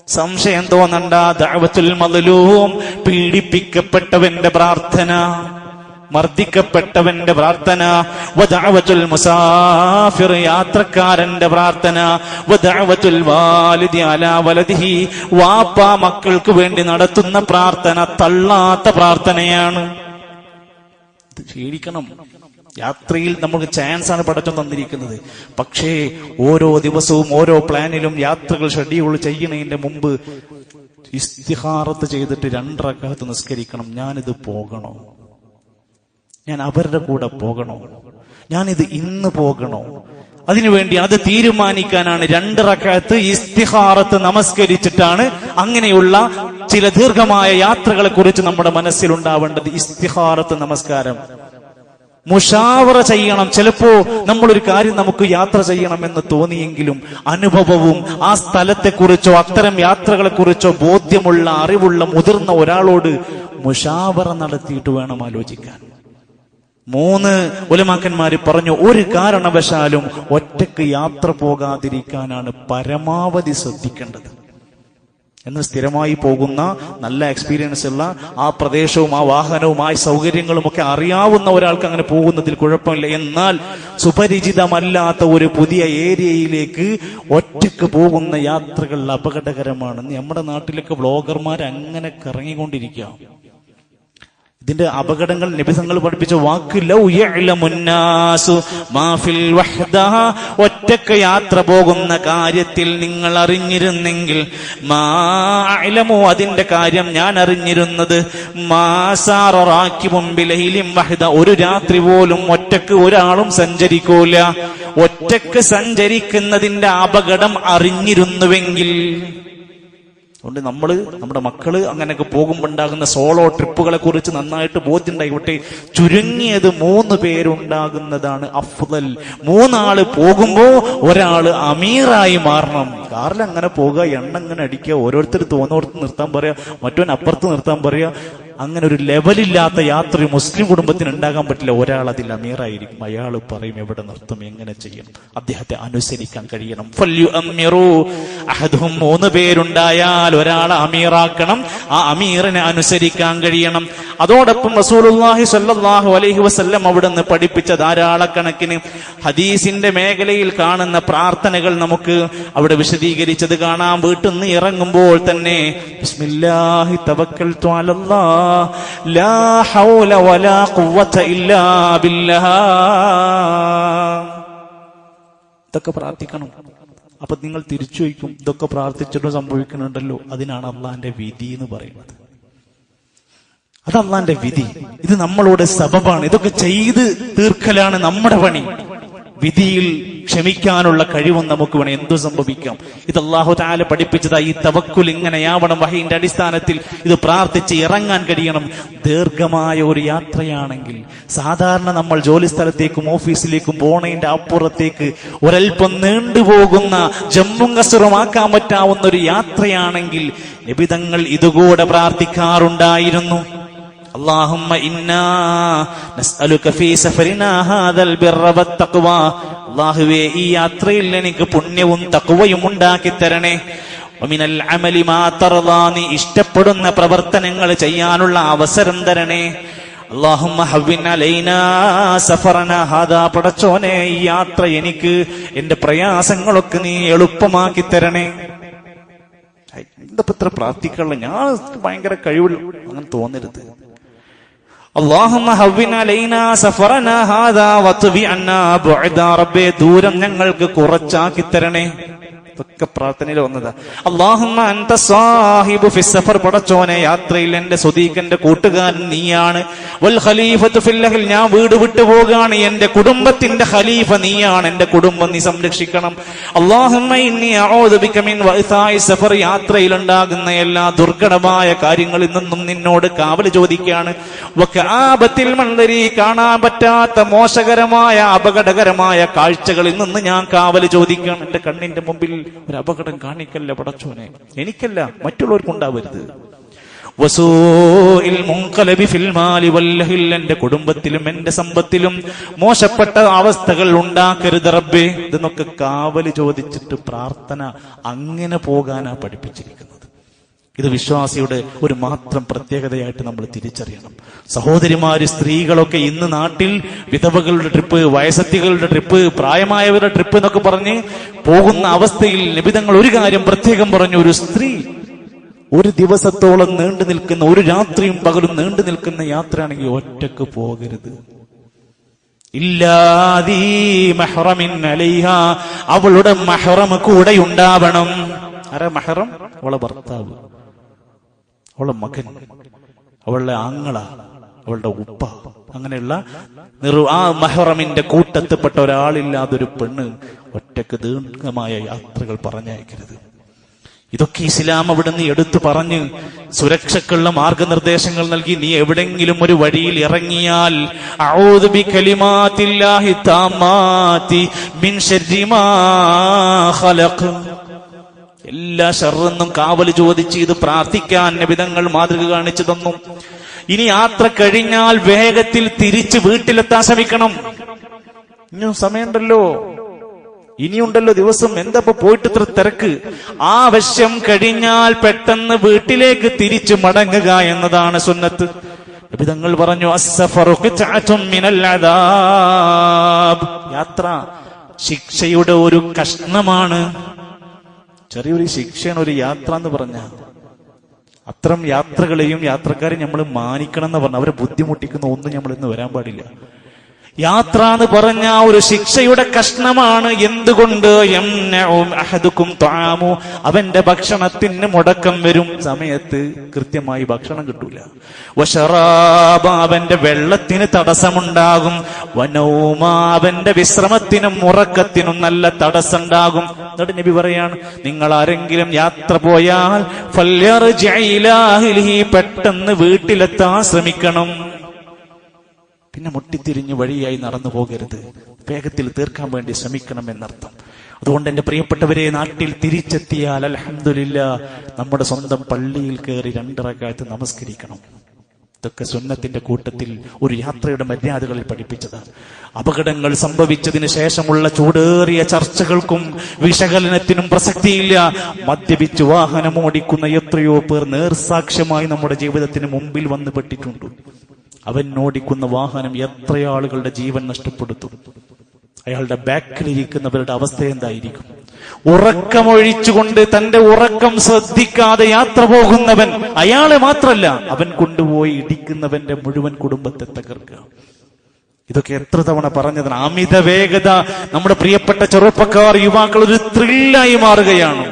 സംശയം തോന്നണ്ട. ദഅവത്തുൽ മദ്ലൂം, പീഡിപ്പിക്കപ്പെട്ടവന്റെ പ്രാർത്ഥന, മർദ്ദിക്കപ്പെട്ടവന്റെ പ്രാർത്ഥന. വദഅവത്തുൽ മുസാഫിർ, യാത്രക്കാരന്റെ പ്രാർത്ഥന. വദഅവത്തുൽ വാലിദി അലാ വലദിഹി, വാപ്പ മക്കൾക്ക് വേണ്ടി നടത്തുന്ന പ്രാർത്ഥന തള്ളാത്ത പ്രാർത്ഥനയാണ്. ഇത് ക്ഷീണിക്കണം. യാത്രയിൽ നമുക്ക് ചാൻസ് ആണ് പടച്ചോൻ തന്നിരിക്കുന്നത്. പക്ഷേ ഓരോ ദിവസവും ഓരോ പ്ലാനിലും യാത്രകൾ ഷെഡ്യൂൾ ചെയ്യുന്നതിന്റെ മുമ്പ് ഇസ്തിഖാറത്ത് ചെയ്തിട്ട് 2 റക്അത്ത് നിസ്കരിക്കണം. ഞാനിത് പോകണോ? ഞാൻ അവരുടെ കൂടെ പോകണോ? ഞാനിത് ഇന്ന് പോകണോ? അതിനുവേണ്ടി അത് തീരുമാനിക്കാനാണ് 2 റക്അത്ത് ഇസ്തിഖാറത്ത് നമസ്കരിച്ചിട്ടാണ് അങ്ങനെയുള്ള ചില ദീർഘമായ യാത്രകളെ കുറിച്ച് നമ്മുടെ മനസ്സിലുണ്ടാവേണ്ടത്. ഇസ്തിഖാറത്ത് നമസ്കാരം മുഷാവറ ചെയ്യണം. ചിലപ്പോ നമ്മളൊരു കാര്യം നമുക്ക് യാത്ര ചെയ്യണമെന്ന് തോന്നിയെങ്കിലും അനുഭവവും ആ സ്ഥലത്തെക്കുറിച്ചോ അത്തരം യാത്രകളെ കുറിച്ചോ ബോധ്യമുള്ള അറിവുള്ള മുതിർന്ന ഒരാളോട് മുഷാവറ നടത്തിയിട്ട് വേണം ആലോചിക്കാൻ. 3 ഉലമാക്കന്മാര് പറഞ്ഞു, ഒരു കാരണവശാലും ഒറ്റയ്ക്ക് യാത്ര പോകാതിരിക്കാനാണ് പരമാവധി ശ്രദ്ധിക്കേണ്ടത്. എന്ന് സ്ഥിരമായി പോകുന്ന നല്ല എക്സ്പീരിയൻസ് ഉള്ള ആ പ്രദേശവും ആ വാഹനവും ആ സൗകര്യങ്ങളും ഒക്കെ അറിയാവുന്ന ഒരാൾക്ക് അങ്ങനെ പോകുന്നതിൽ കുഴപ്പമില്ല. എന്നാൽ സുപരിചിതമല്ലാത്ത ഒരു പുതിയ ഏരിയയിലേക്ക് ഒറ്റയ്ക്ക് പോകുന്ന യാത്രകൾ അപകടകരമാണ്. നമ്മുടെ നാട്ടിലൊക്കെ വ്ളോഗർമാർ അങ്ങനെ കറങ്ങിക്കൊണ്ടിരിക്കുക. ഇതിന്റെ അപകടങ്ങൾ നബി തങ്ങൾ പഠിപ്പിച്ച വാക്ക് ലൗ യഅലമുന്നാസു മാ ഫിൽ വഹ്ദ, ഒറ്റയ്ക്ക് യാത്ര പോകുന്ന കാര്യത്തിൽ നിങ്ങൾ അറിഞ്ഞിരുന്നെങ്കിൽ, മാ അഅലമു, അതിന്റെ കാര്യം ഞാൻ അറിഞ്ഞിരുന്നത്, മാ സാറ റാകിബുൻ ബിലൈലിൻ വഹ്ദ, ഒരു രാത്രി പോലും ഒറ്റയ്ക്ക് ഒരാളും സഞ്ചരിക്കൂല. ഒറ്റയ്ക്ക് സഞ്ചരിക്കുന്നതിന്റെ അപകടം അറിഞ്ഞിരുന്നുവെങ്കിൽ, അതുകൊണ്ട് നമ്മുടെ മക്കള് അങ്ങനെയൊക്കെ പോകുമ്പോൾ ഉണ്ടാകുന്ന സോളോ ട്രിപ്പുകളെ കുറിച്ച് നന്നായിട്ട് ബോധ്യമുണ്ടായിക്കോട്ടെ. ചുരുങ്ങിയത് 3 പേരുണ്ടാകുന്നതാണ് അഫ്ദൽ. 3 ആള് പോകുമ്പോ ഒരാള് അമീറായി മാറണം. കാറിൽ അങ്ങനെ പോകുക, എണ്ണ അങ്ങനെ അടിക്കുക, ഓരോരുത്തർ തോന്നോടത്ത് നിർത്താൻ പറയാ, മറ്റവൻ അപ്പുറത്ത് നിർത്താൻ പറയാ. അങ്ങനെ ഒരു ലെവലില്ലാത്ത യാത്ര മുസ്ലിം കുടുംബത്തിന് ഉണ്ടാകാൻ പറ്റില്ല. ഒരാൾ അതിൽ അമീറായിരിക്കും. അയാൾ പറയും എവിടെ നിർത്തും, എങ്ങനെ ചെയ്യണം, അദ്ദേഹത്തെ അനുസരിക്കാൻ കഴിയണം. അഹദുഹും, 3 പേരുണ്ടായാൽ ഒരാളെ അമീറാക്കണം, ആ അമീറിനെ അനുസരിക്കാൻ കഴിയണം. അതോടൊപ്പം റസൂലുള്ളാഹി സ്വല്ലല്ലാഹു അലൈഹി വസല്ലം അവിടുന്ന് പഠിപ്പിച്ച ധാരാളക്കണക്കിന് ഹദീസിന്റെ മേഖലയിൽ കാണുന്ന പ്രാർത്ഥനകൾ നമുക്ക് അവിടെ വിശദീകരിച്ചത് കാണാം. വീട്ടിൽ നിന്ന് ഇറങ്ങുമ്പോൾ തന്നെ ബിസ്മില്ലാഹി തവക്കൽതു അലല്ലാഹ് ലാ ഹൗല വലാ ഖുവത ഇല്ലാ ബില്ലാഹ്, ഇതൊക്കെ പ്രാർത്ഥിക്കണം. അപ്പൊ നിങ്ങൾ തിരിച്ചു വയ്ക്കും, ഇതൊക്കെ പ്രാർത്ഥിച്ചിട്ട് സംഭവിക്കുന്നുണ്ടല്ലോ, അതിനാണ് അള്ളാന്റെ വിധി എന്ന് പറയുന്നത്. അത് അള്ളാന്റെ വിധി. ഇത് നമ്മളോട് സബബാണ്. ഇതൊക്കെ ചെയ്ത് തീർക്കലാണ് നമ്മുടെ പണി. വിധിയിൽ ക്ഷമിക്കാനുള്ള കഴിവും നമുക്ക് വേണം. എന്തു സംഭവിക്കാം. ഇത് അല്ലാഹു തആല പഠിപ്പിച്ചതാ. ഈ തവക്കുൽ ഇങ്ങനെയാവണം. വഹീന്റെ അടിസ്ഥാനത്തിൽ ഇത് പ്രാർത്ഥിച്ച് ഇറങ്ങാൻ കഴിയണം. ദീർഘമായ ഒരു യാത്രയാണെങ്കിൽ, സാധാരണ നമ്മൾ ജോലി സ്ഥലത്തേക്കും ഓഫീസിലേക്കും പോണതിന്റെ അപ്പുറത്തേക്ക് ഒരൽപ്പം നീണ്ടുപോകുന്ന ജമ്മും കസറുമാക്കാൻ പറ്റാവുന്ന ഒരു യാത്രയാണെങ്കിൽ നബി തങ്ങൾ ഇതുകൂടെ പ്രാർത്ഥിക്കാറുണ്ടായിരുന്നു. اللهم إنا نسألك في سفرنا هذا البر والتقوى, അല്ലാഹുവേ ഈ യാത്രയിൽ എനിക്ക് പുണ്യവും തഖ്വയും ഉണ്ടാക്കി തരണേ. വമിനൽ അമലി മാ തർദാ, നീ ഇഷ്ടപ്പെടുന്ന പ്രവർത്തനങ്ങൾ ചെയ്യാനുള്ള അവസരം തരണേ. അല്ലാഹുമ്മ ഹവ്വിൻ അലൈനാ സഫറനാ ഹാദാ, പടച്ചോനെ ഈ യാത്ര എനിക്ക് എന്റെ പ്രയാസങ്ങളൊക്കെ നീ എളുപ്പമാക്കി തരണേ. എന്തപ്പത്ര പ്രാർത്ഥിക്കാനുള്ള, ഞാൻ ഭയങ്കര കഴിവുള്ള അങ്ങനെ തോന്നരുത്. അല്ലാഹുമ്മ ഹവ്വിൻ അലൈനാ സഫറനാ ഹാദാ വത്വി അന്നാ ബുഅദാ, റബ്ബേ ദൂരം ഞങ്ങൾക്ക് കുറച്ചാക്കി തരണേ. ഇതൊക്കെ പ്രാർത്ഥനയിൽ വന്നതാ. അല്ലാഹുമ്മ അൻത സാഹിബു ഫിസ് സഫർ, പടച്ചോനെ യാത്രയിൽ എന്റെ സ്വദീഖന്റെ കൂട്ടുകാരൻ നീയാണ്. വൽ ഖലീഫത്തു ഫിൽ അഹ്ൽ, ഞാൻ വീട് വിട്ടു പോകാണ്, എന്റെ കുടുംബത്തിന്റെ ഖലീഫ നീയാണ്, എന്റെ കുടുംബം നീ സംരക്ഷിക്കണം. അല്ലാഹുമ്മ ഇന്നി അഊദു ബിക മിൻ വഇസാഇ സഫർ, യാത്രയിൽ ഉണ്ടാകുന്ന എല്ലാ ദുർഘടമായ കാര്യങ്ങളിൽ നിന്നും നിന്നോട് കാവൽ ചോദിക്കുകയാണ്. വകആബത്തിൽ മൻദരി, കാണാൻ പറ്റാത്ത മോശകരമായ അപകടകരമായ കാഴ്ചകളിൽ നിന്ന് ഞാൻ കാവൽ ചോദിക്കുകയാണ്. എന്റെ കണ്ണിന്റെ മുമ്പിൽ ഒരു അപകടം കാണിക്കല്ല പടച്ചോനെ, എനിക്കല്ല മറ്റുള്ളവർക്കുണ്ടാവരുത്. വസൂഇൽ മുൻഖലബി ഫിൽ മാലി വല്ലഹിൽ, എന്റെ കുടുംബത്തിലും എന്റെ സമ്പത്തിലും മോശപ്പെട്ട അവസ്ഥകൾ ഉണ്ടാക്കരുത് റബ്ബേ. ഇതെന്നൊക്കെ കാവല് ചോദിച്ചിട്ട് പ്രാർത്ഥന അങ്ങനെ പോകാനാ പഠിപ്പിച്ചിരിക്കുന്നത്. ഇത് വിശ്വാസിയുടെ ഒരു മാത്രം പ്രത്യേകതയായിട്ട് നമ്മൾ തിരിച്ചറിയണം. സഹോദരിമാര്, സ്ത്രീകളൊക്കെ ഇന്ന് നാട്ടിൽ വിധവകളുടെ ട്രിപ്പ്, വയസ്സത്തികളുടെ ട്രിപ്പ്, പ്രായമായവരുടെ ട്രിപ്പ് എന്നൊക്കെ പറഞ്ഞ് പോകുന്ന അവസ്ഥയിൽ നബി തങ്ങൾ ഒരു കാര്യം പ്രത്യേകം പറഞ്ഞു. ഒരു സ്ത്രീ ഒരു ദിവസത്തോളം നീണ്ടു നിൽക്കുന്ന, ഒരു രാത്രിയും പകലും നീണ്ടു നിൽക്കുന്ന യാത്രയാണെങ്കിൽ ഒറ്റക്ക് പോകരുത്. ഇല്ലാദീ മഹ്റമിൻ അലൈഹ, അവളുടെ മഹ്റം കൂടെ ഉണ്ടാവണം. ആരാ മഹ്റം? അവളെ ഭർത്താവ്, അവളുടെ മകൻ, അവളുടെ ആങ്ങള, അവളുടെ ഉപ്പ, അങ്ങനെയുള്ള ആ മഹ്റമിന്റെ കൂട്ടത്തിൽപ്പെട്ട ഒരാളില്ലാതൊരു പെണ്ണ് ഒറ്റക്ക് ദീർഘമായ യാത്രകൾ പറഞ്ഞയക്കരുത്. ഇതൊക്കെ ഇസ്ലാം അവിടുന്ന് എടുത്തു പറഞ്ഞ് സുരക്ഷക്കുള്ള മാർഗനിർദ്ദേശങ്ങൾ നൽകി. നീ എവിടെങ്കിലും ഒരു വഴിയിൽ ഇറങ്ങിയാൽ അഊദു ബികലിമാത്തില്ലാഹി താമ്മാതി മിൻ ശർരി മാ ഖലഖ്, എല്ലാ ഷർറിന്നും കാവൽ ചോദിച്ച് ഇത് പ്രാർത്ഥിക്കാൻ നബിതങ്ങൾ മാതൃക കാണിച്ചു തന്നു. ഇനി യാത്ര കഴിഞ്ഞാൽ വേഗത്തിൽ തിരിച്ച് വീട്ടിലെത്താൻ ശ്രമിക്കണം. ഇനിയും സമയമുണ്ടല്ലോ, ഇനിയുണ്ടല്ലോ ദിവസം, എന്താ പോയിട്ട് ഇത്ര തിരക്ക്? ആവശ്യം കഴിഞ്ഞാൽ പെട്ടെന്ന് വീട്ടിലേക്ക് തിരിച്ചു മടങ്ങുക എന്നതാണ് സുന്നത്ത്. നബിതങ്ങൾ പറഞ്ഞു, അസ്സഫറു ഖിത്അതും മിനൽ അദാബ്, യാത്ര ശിക്ഷയുടെ ഒരു കഷ്ണമാണ്. ചെറിയൊരു ശിക്ഷയാണ് ഒരു യാത്ര എന്ന് പറഞ്ഞ. അത്തരം യാത്രകളെയും യാത്രക്കാരെയും നമ്മൾ മാനിക്കണം എന്ന് പറഞ്ഞ, അവരെ ബുദ്ധിമുട്ടിക്കുന്ന ഒന്നും നമ്മൾ ഇന്ന് വരാൻ പാടില്ല. യാത്ര എന്ന് പറഞ്ഞ ഒരു ശിക്ഷയുടെ കഷ്ണമാണ്. എന്തുകൊണ്ട്? അഹദുക്കും ത്വാമു, അവന്റെ ഭക്ഷണത്തിന് മുടക്കം വരും, സമയത്ത് കൃത്യമായി ഭക്ഷണം കിട്ടൂല. വശറാബ, അവന്റെ വെള്ളത്തിന് തടസ്സമുണ്ടാകും. വനൗമ, അവന്റെ വിശ്രമത്തിനും ഉറക്കത്തിനും നല്ല തടസ്സം ഉണ്ടാകും. എന്നിട്ട് നബി പറയാണ്, നിങ്ങൾ ആരെങ്കിലും യാത്ര പോയാൽ ഫല്യർജി ഇലാ അഹ്ലിഹി, പെട്ടെന്ന് വീട്ടിലെത്താൻ ശ്രമിക്കണം. പിന്നെ മുട്ടിത്തിരിഞ്ഞ് വഴിയായി നടന്നു പോകരുത്, വേഗത്തിൽ തീർക്കാൻ വേണ്ടി ശ്രമിക്കണം എന്നർത്ഥം. അതുകൊണ്ട് എന്റെ പ്രിയപ്പെട്ടവരെ, നാട്ടിൽ തിരിച്ചെത്തിയാൽ അൽഹംദുലില്ലാഹ് നമ്മുടെ സ്വന്തം പള്ളിയിൽ കയറി 2 റക്അത്ത് നമസ്കരിക്കണം. ഇതൊക്കെ സുന്നത്തിന്റെ കൂട്ടത്തിൽ ഒരു യാത്രയുടെ മര്യാദകളിൽ പഠിപ്പിച്ചതാണ്. അപകടങ്ങൾ സംഭവിച്ചതിന് ശേഷമുള്ള ചൂടേറിയ ചർച്ചകൾക്കും വിശകലനത്തിനും പ്രസക്തിയില്ല. മദ്യപിച്ച് വാഹനം ഓടിക്കുന്ന എത്രയോ പേർ നേർസാക്ഷ്യമായി നമ്മുടെ ജീവിതത്തിന് മുമ്പിൽ വന്ന് പെട്ടിട്ടുണ്ട്. അവൻ ഓടിക്കുന്ന വാഹനം എത്ര ആളുകളുടെ ജീവൻ നഷ്ടപ്പെടുത്തും. അയാളുടെ ബാക്കിലിരിക്കുന്നവരുടെ അവസ്ഥ എന്തായിരിക്കും? ഉറക്കമൊഴിച്ചുകൊണ്ട് തന്റെ ഉറക്കം ശ്രദ്ധിക്കാതെ യാത്ര പോകുന്നവൻ, അയാളെ മാത്രല്ല അവൻ കൊണ്ടുപോയി ഇടിക്കുന്നവന്റെ മുഴുവൻ കുടുംബത്തെ തകർക്കുക. ഇതൊക്കെ എത്ര തവണ പറഞ്ഞതാണ്. അമിത വേഗത നമ്മുടെ പ്രിയപ്പെട്ട ചെറുപ്പക്കാർ, യുവാക്കൾ ഒരു ത്രില്ലായി മാറുകയാണ്.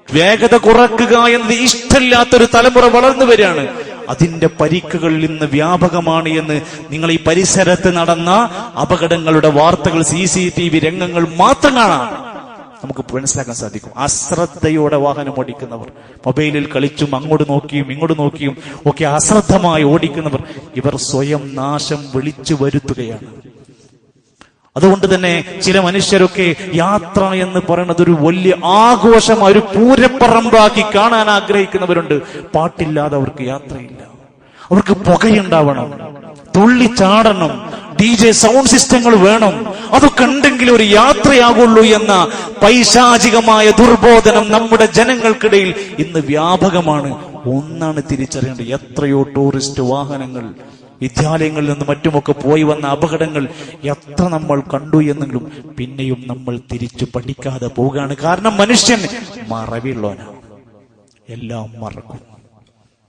വേഗത കുറക്കുക എന്നത് ഇഷ്ടമില്ലാത്തൊരു തലമുറ വളർന്നു വരികയാണ്. അതിന്റെ പരിക്കുകൾ ഇന്ന് വ്യാപകമാണ് എന്ന് നിങ്ങൾ ഈ പരിസരത്ത് നടന്ന അപകടങ്ങളുടെ വാർത്തകൾ, CCTV രംഗങ്ങൾ മാത്രം കാണാം, നമുക്ക് മനസ്സിലാക്കാൻ സാധിക്കും. അശ്രദ്ധയോടെ വാഹനം ഓടിക്കുന്നവർ, മൊബൈലിൽ കളിച്ചും അങ്ങോട്ട് നോക്കിയും ഇങ്ങോട്ട് നോക്കിയും ഒക്കെ അശ്രദ്ധമായി ഓടിക്കുന്നവർ, ഇവർ സ്വയം നാശം വിളിച്ചു വരുത്തുകയാണ്. അതുകൊണ്ട് തന്നെ ചില മനുഷ്യരൊക്കെ യാത്ര എന്ന് പറയുന്നത് ഒരു വലിയ ആഘോഷം, ഒരു പൂരപ്പറമ്പാക്കി കാണാൻ ആഗ്രഹിക്കുന്നവരുണ്ട്. പാട്ടില്ലാതെ അവർക്ക് യാത്രയില്ല. അവർക്ക് പുകയുണ്ടാവണം, തുള്ളിച്ചാടണം, DJ സൗണ്ട് സിസ്റ്റങ്ങൾ വേണം, അതൊക്കെ ഉണ്ടെങ്കിൽ ഒരു യാത്രയാകുള്ളൂ എന്ന പൈശാചികമായ ദുർബോധനം നമ്മുടെ ജനങ്ങൾക്കിടയിൽ ഇന്ന് വ്യാപകമാണ്. ഒന്നാണ് തിരിച്ചറിയേണ്ടത്, എത്രയോ ടൂറിസ്റ്റ് വാഹനങ്ങൾ, വിദ്യാലയങ്ങളിൽ നിന്നും മറ്റുമൊക്കെ പോയി വന്ന അപകടങ്ങൾ എത്ര നമ്മൾ കണ്ടു എന്നെങ്കിലും പിന്നെയും നമ്മൾ തിരിച്ചു പഠിക്കാതെ പോവുകയാണ്. കാരണം മനുഷ്യൻ മറവിയുള്ളവനാണ്, എല്ലാം മറക്കും.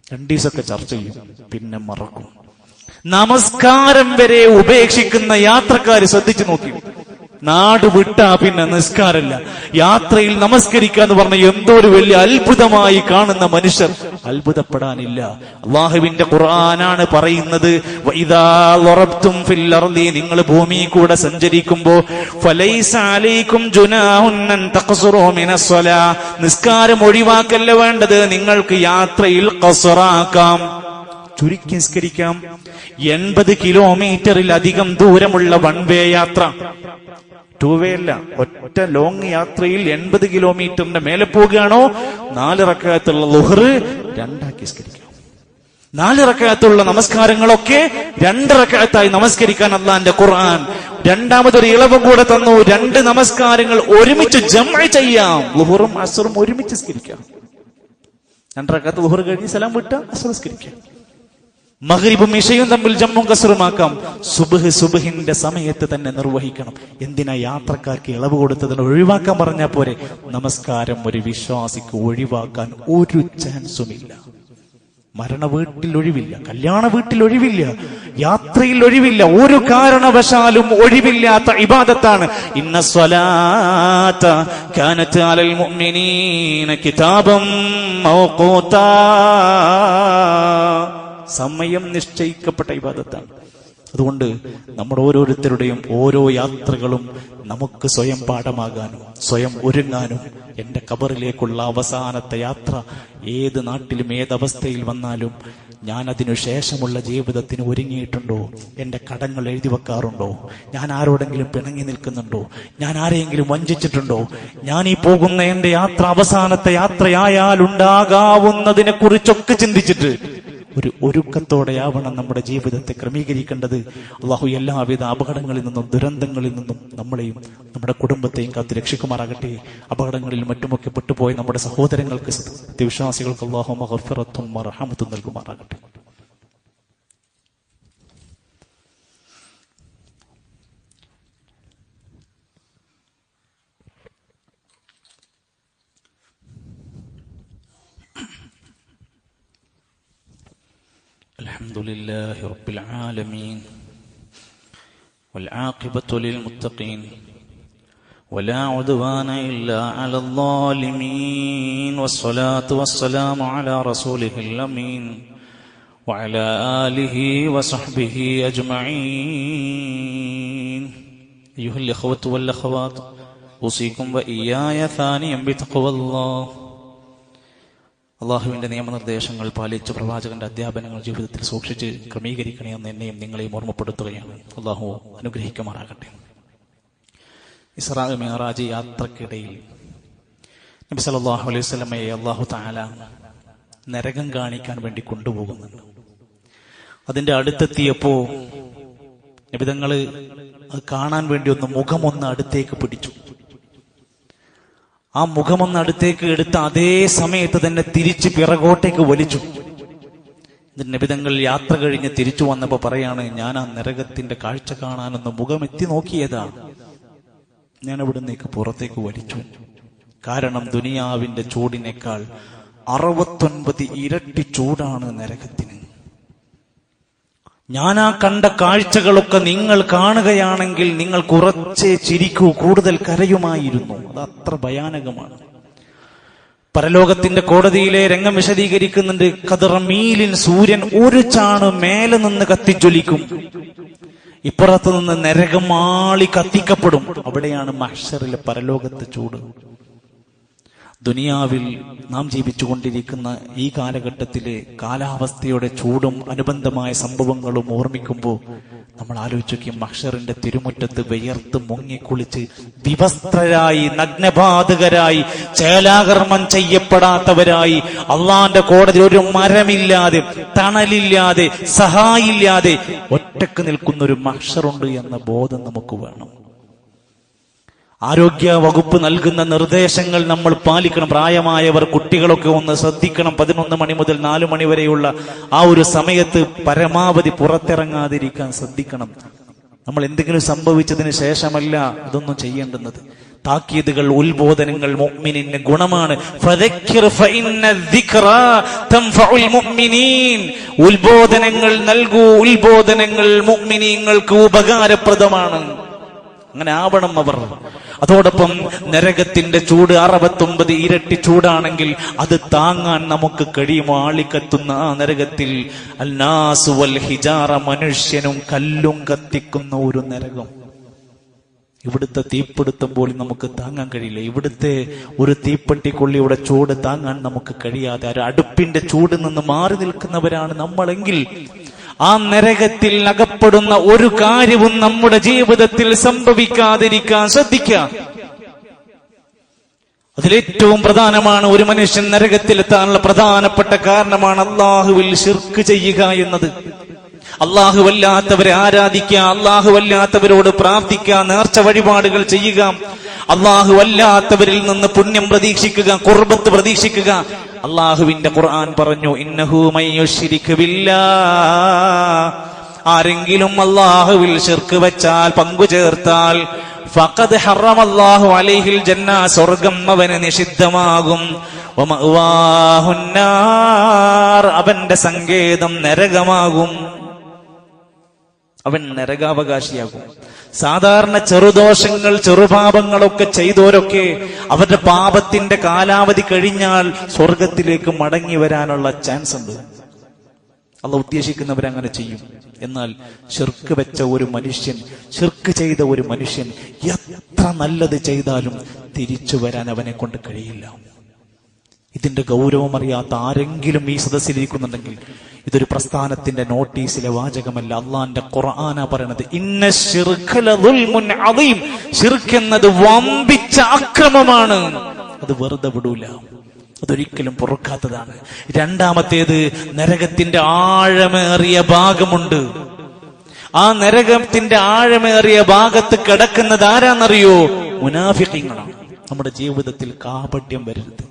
2 ദിവസമൊക്കെ ചർച്ച ചെയ്യും, പിന്നെ മറക്കും. നമസ്കാരം വരെ ഉപേക്ഷിക്കുന്ന യാത്രക്കാര് ശ്രദ്ധിച്ചു നോക്കി. നാട് വിട്ടാ പിന്നെ നിസ്കാരമില്ല. യാത്രയിൽ നമസ്കരിക്കുക എന്ന് പറഞ്ഞ എന്തോ ഒരു വലിയ അത്ഭുതമായി കാണുന്ന മനുഷ്യർ അത്ഭുതപ്പെടാനില്ല. അല്ലാഹുവിന്റെ ഖുർആനാണ് പറയുന്നത്, വഇദാ ലറബ്തും ഫിൽ അർളി, നിങ്ങൾ ഭൂമിയിൽ കൂടെ സഞ്ചരിക്കുമ്പോ ഫലൈസ അലൈക്കും ജുനാഹുൻ അൻ തഖ്സുറു മിനസ്സലാ, നിസ്കാരം ഒഴിവാക്കല്ല വേണ്ടത്, നിങ്ങൾക്ക് യാത്രയിൽ ഖസ്റാക്കാം, ചുരുക്കി നിസ്കരിക്കാം. 80 കിലോമീറ്ററിലധികം ദൂരമുള്ള 1 വേ യാത്ര, 2 വേ അല്ല, ഒറ്റ ലോങ് യാത്രയിൽ 80 കിലോമീറ്ററിന്റെ മേലെ പോവുകയാണോ 4 റക്അത്തുള്ള ളുഹ്ർ 2 ആക്കി നിസ്കരിക്കാം. 4 റക്അത്തുള്ള നമസ്കാരങ്ങളൊക്കെ 2 റക്അത്തായി നമസ്കരിക്കാൻ അല്ലാഹുവിന്റെ ഖുർആൻ രണ്ടാമതൊരു ഇളവും കൂടെ തന്നു. 2 നമസ്കാരങ്ങൾ ഒരുമിച്ച് ജംഅ ചെയ്യാം, ളുഹ്റും അസ്റും ഒരുമിച്ച് നിസ്കരിക്കാം. 2 റക്അത്ത് ളുഹർ കഴിഞ്ഞ് സലാം വിട്ട അസ്ർ നിസ്കരിക്കുക. മഗ്രിബും ഇശയും തമ്മിൽ ജമ്മും കസ്റുമാക്കാം. സുബ്ഹിന്റെ സമയത്ത് തന്നെ നിർവഹിക്കണം. എന്തിനാ യാത്രക്കാർക്ക് ഇളവ് കൊടുത്തതിന് ഒഴിവാക്കാൻ പറഞ്ഞാൽ പോരെ? നമസ്കാരം ഒരു വിശ്വാസിക്ക് ഒഴിവാക്കാൻ ഒരു ചാൻസുമില്ല. മരണ വീട്ടിൽ ഒഴിവില്ല, കല്യാണ വീട്ടിൽ ഒഴിവില്ല, യാത്രയിൽ ഒഴിവില്ല, ഒരു കാരണവശാലും ഒഴിവില്ലാത്ത ഇബാദത്താണ്. ഇന്ന സ്വലാത്ത കാനത് അലൽ മുഅ്മിനീന കിതാബം മൗഖൂതാ. സമയം നിശ്ചയിക്കപ്പെട്ട ഇബാദത്താണ്. അതുകൊണ്ട് നമ്മുടെ ഓരോരുത്തരുടെയും ഓരോ യാത്രകളും നമുക്ക് സ്വയം പാഠമാകാനും സ്വയം ഒരുങ്ങാനും, എന്റെ ഖബറിലേക്കുള്ള അവസാനത്തെ യാത്ര ഏത് നാട്ടിലും ഏതവസ്ഥയിൽ വന്നാലും ഞാൻ അതിനു ശേഷമുള്ള ജീവിതത്തിന് ഒരുങ്ങിയിട്ടുണ്ടോ? എന്റെ കടങ്ങൾ എഴുതി വെക്കാറുണ്ടോ? ഞാൻ ആരോടെങ്കിലും പിണങ്ങി നിൽക്കുന്നുണ്ടോ? ഞാൻ ആരെയെങ്കിലും വഞ്ചിച്ചിട്ടുണ്ടോ? ഞാൻ ഈ പോകുന്ന എന്റെ യാത്ര അവസാനത്തെ യാത്രയായാൽ ഉണ്ടാകാവുന്നതിനെ കുറിച്ചൊക്കെ ചിന്തിച്ചിട്ട് ഒരു ഒരുക്കത്തോടെയാവണം നമ്മുടെ ജീവിതത്തെ ക്രമീകരിക്കേണ്ടത്. അള്ളാഹു എല്ലാവിധ അപകടങ്ങളിൽ നിന്നും ദുരന്തങ്ങളിൽ നിന്നും നമ്മളെയും നമ്മുടെ കുടുംബത്തെയും കാത്ത് രക്ഷിക്കുമാറാകട്ടെ. അപകടങ്ങളിൽ മറ്റുമൊക്കെ പെട്ടുപോയ നമ്മുടെ സഹോദരങ്ങൾക്ക്, സത്യവിശ്വാസികൾക്ക് അള്ളാഹു മഗ്ഫിറത്തും മർഹമത്തും നൽകുമാറാകട്ടെ. അൽഹംദുലില്ലാഹി റബ്ബിൽ ആലമീൻ والعاقبة للمتقين ولا عدوان إلا على الظالمين والصلاة والسلام على رسوله الأمين وعلى آله وصحبه أجمعين. أيها الإخوة والأخوات أوصيكم وإياي ثانيا بتقوى الله. അള്ളാഹുവിന്റെ നിയമനിർദ്ദേശങ്ങൾ പാലിച്ച് പ്രവാചകന്റെ അധ്യാപനങ്ങൾ ജീവിതത്തിൽ സൂക്ഷിച്ച് ക്രമീകരിക്കണേ എന്ന് എന്നെയും നിങ്ങളെയും ഓർമ്മപ്പെടുത്തുകയാണ്. അള്ളാഹു അനുഗ്രഹിക്കുമാറാകട്ടെ. ഇസ്രാ മിഅ്റാജ് യാത്രക്കിടയിൽ നബി സല്ലല്ലാഹു അലൈഹി വസല്ലമയെ അല്ലാഹു തആല നരകം കാണിക്കാൻ വേണ്ടി കൊണ്ടുപോകുന്നുണ്ട്. അതിന്റെ അടുത്തെത്തിയപ്പോ നബി തങ്ങൾ അത് കാണാൻ വേണ്ടി മുഖമൊന്ന് അടുത്തേക്ക് പിടിച്ചു. ആ മുഖമൊന്ന് അടുത്തേക്ക് എടുത്ത അതേ സമയത്ത് തന്നെ തിരിച്ച് പിറകോട്ടേക്ക് വലിച്ചു. നബി തങ്ങൾ യാത്ര കഴിഞ്ഞ് തിരിച്ചു വന്നപ്പോ പറയാണ്, ഞാൻ ആ നരകത്തിന്റെ കാഴ്ച കാണാനൊന്ന് മുഖമെത്തി നോക്കിയതാ, ഞാൻ അവിടുന്നേക്ക് പുറത്തേക്ക് വലിച്ചു. കാരണം ദുനിയാവിന്റെ ചൂടിനേക്കാൾ 69 ഇരട്ടി ചൂടാണ് നരകത്തിന്. ഞാൻ ആ കണ്ട കാഴ്ചകളൊക്കെ നിങ്ങൾ കാണുകയാണെങ്കിൽ നിങ്ങൾ കുറച്ചേ ചിരിക്കൂ, കൂടുതൽ കരയുമായിരുന്നു. അത് അത്ര ഭയാനകമാണ്. പരലോകത്തിന്റെ കോടതിയിലെ രംഗം വിശദീകരിക്കുന്നുണ്ട്. ഖദറമീലിൻ, സൂര്യൻ ഒരു ചാണ് മേലെ നിന്ന് കത്തിജ്വലിക്കും, ഇപ്പുറത്ത് നിന്ന് നരകം ആളി കത്തിക്കപ്പെടും. അവിടെയാണ് മഹ്ശറിലെ പരലോകത്തെ ചൂട്. ദുനിയാവിൽ നാം ജീവിച്ചുകൊണ്ടിരിക്കുന്ന ഈ കാലഘട്ടത്തിലെ കാലാവസ്ഥയുടെ ചൂടും അനുബന്ധമായ സംഭവങ്ങളും ഓർമ്മിക്കുമ്പോൾ നമ്മൾ ആലോചിക്കും, മഹ്ശറിന്റെ തിരുമുറ്റത്ത് വിയർത്ത് മുങ്ങിക്കുളിച്ച് വിവസ്ത്രരായി, നഗ്നബാധകരായി, ചേലാകർമ്മം ചെയ്യപ്പെടാത്തവരായി, അള്ളാന്റെ കോടതി ഒരു മരമില്ലാതെ, തണലില്ലാതെ, സഹായില്ലാതെ ഒറ്റക്ക് നിൽക്കുന്ന ഒരു മഹ്ശറുണ്ട് എന്ന ബോധം നമുക്ക് വേണം. ആരോഗ്യ വകുപ്പ് നൽകുന്ന നിർദ്ദേശങ്ങൾ നമ്മൾ പാലിക്കണം. പ്രായമായവർ, കുട്ടികളൊക്കെ ഒന്ന് ശ്രദ്ധിക്കണം. 11 മണി മുതൽ 4 മണി വരെയുള്ള ആ ഒരു സമയത്ത് പരമാവധി പുറത്തിറങ്ങാതിരിക്കാൻ ശ്രദ്ധിക്കണം. നമ്മൾ എന്തെങ്കിലും സംഭവിച്ചതിന് ശേഷമല്ല ഇതൊന്നും ചെയ്യേണ്ടുന്നത്. താക്കീതുകൾ, ഉത്ബോധനങ്ങൾ മുഅ്മിനിന് ഗുണമാണ്. ഫദക്കിർ ഫഇന്ന ദിക്റാ തൻഫഉൽ മുഅ്മിനീൻ. ഉത്ബോധനങ്ങൾ നൽകൂ, ഉത്ബോധനങ്ങൾ മുഅ്മിനീങ്ങൾക്ക് ഉപകാരപ്രദമാണ്. അങ്ങനെ ആവണം അവർ. അതോടൊപ്പം നരകത്തിന്റെ ചൂട് 69 ഇരട്ടി ചൂടാണെങ്കിൽ അത് താങ്ങാൻ നമുക്ക് കഴിയുമോ? ആളിക്കത്തുന്ന ആ നരകത്തിൽ അൽനാസു വൽ ഹിജാറ, മനുഷ്യനും കല്ലും കത്തിക്കുന്ന ഒരു നരകം. ഇവിടുത്തെ തീപിടുത്തം പോലും നമുക്ക് താങ്ങാൻ കഴിയില്ല. ഇവിടുത്തെ ഒരു തീപ്പെട്ടിക്കൊള്ളിയുടെ ചൂട് താങ്ങാൻ നമുക്ക് കഴിയാതെ ആ അടുപ്പിന്റെ ചൂടിൽ നിന്ന് മാറി നിൽക്കുന്നവരാണ് നമ്മളെങ്കിൽ ആ നരകത്തിൽ അകപ്പെടുന്ന ഒരു കാര്യവും നമ്മുടെ ജീവിതത്തിൽ സംഭവിക്കാതിരിക്കാൻ ശ്രദ്ധിക്കാം. അതിലേറ്റവും പ്രധാനമാണ്, ഒരു മനുഷ്യൻ നരകത്തിലെത്താനുള്ള പ്രധാനപ്പെട്ട കാരണമാണ് അള്ളാഹുവിൽ ശിർക്ക് ചെയ്യുക എന്നത്. അള്ളാഹുവല്ലാത്തവരെ ആരാധിക്കുക, അള്ളാഹുവല്ലാത്തവരോട് പ്രാർത്ഥിക്കുക, നേർച്ച വഴിപാടുകൾ ചെയ്യുക, അള്ളാഹുവല്ലാത്തവരിൽ നിന്ന് പുണ്യം പ്രതീക്ഷിക്കുക, ഖുർബത്ത് പ്രതീക്ഷിക്കുക. അള്ളാഹുവിന്റെ ഖുർആൻ പറഞ്ഞു, ഇന്നഹു മയ്യുശ്രിക് ബില്ലാഹ്, ആരെങ്കിലും അള്ളാഹുവിൽ ശിർക്ക് വെച്ചാൽ, പങ്കു ചേർത്താൽ, ഫഖദ് ഹറമല്ലാഹു അലൈഹിൽ ജന്ന, സ്വർഗ്ഗം അവന് നിഷിദ്ധമാകും. വമഅവാഹുന്നാർ, അവന്റെ സങ്കേതം നരകമാകും, അവൻ നരകാവകാശിയാകും. സാധാരണ ചെറുദോഷങ്ങൾ ചെറുപാപങ്ങളൊക്കെ ചെയ്തോരൊക്കെ അവരുടെ പാപത്തിന്റെ കാലാവധി കഴിഞ്ഞാൽ സ്വർഗത്തിലേക്ക് മടങ്ങി വരാനുള്ള ചാൻസ് ഉണ്ട്. അള്ളാഹ് ഉദ്ദേശിക്കുന്നവരങ്ങനെ ചെയ്യും. എന്നാൽ ശിർക്ക് വെച്ച ഒരു മനുഷ്യൻ, ശിർക്ക് ചെയ്ത ഒരു മനുഷ്യൻ എത്ര നല്ലത് ചെയ്താലും തിരിച്ചു വരാൻ അവനെ കൊണ്ട് കഴിയില്ല. ഇതിന്റെ ഗൗരവം അറിയാത്ത ആരെങ്കിലും ഈ സദസ്സിലിരിക്കുന്നുണ്ടെങ്കിൽ ഇതൊരു പ്രസ്ഥാനത്തിന്റെ നോട്ടീസിലെ വാചകമല്ല, അള്ളാന്റെ ഖുർആനാ പറയണത്. ഇന്ന ശിർക ലദുൽമുൻ അദീം, ശിർക്ക് എന്നത് വമ്പിച്ച അക്രമമാണ്, അത് വെറുതെ വിടൂല, അതൊരിക്കലും പൊറുക്കാത്തതാണ്. രണ്ടാമത്തേത്, നരകത്തിന്റെ ആഴമേറിയ ഭാഗമുണ്ട്. ആ നരകത്തിന്റെ ആഴമേറിയ ഭാഗത്ത് കിടക്കുന്നത് ആരാന്നറിയോ? മുനാഫിഖീങ്ങളാണ്. നമ്മുടെ ജീവിതത്തിൽ കാപട്യം വരരുത്,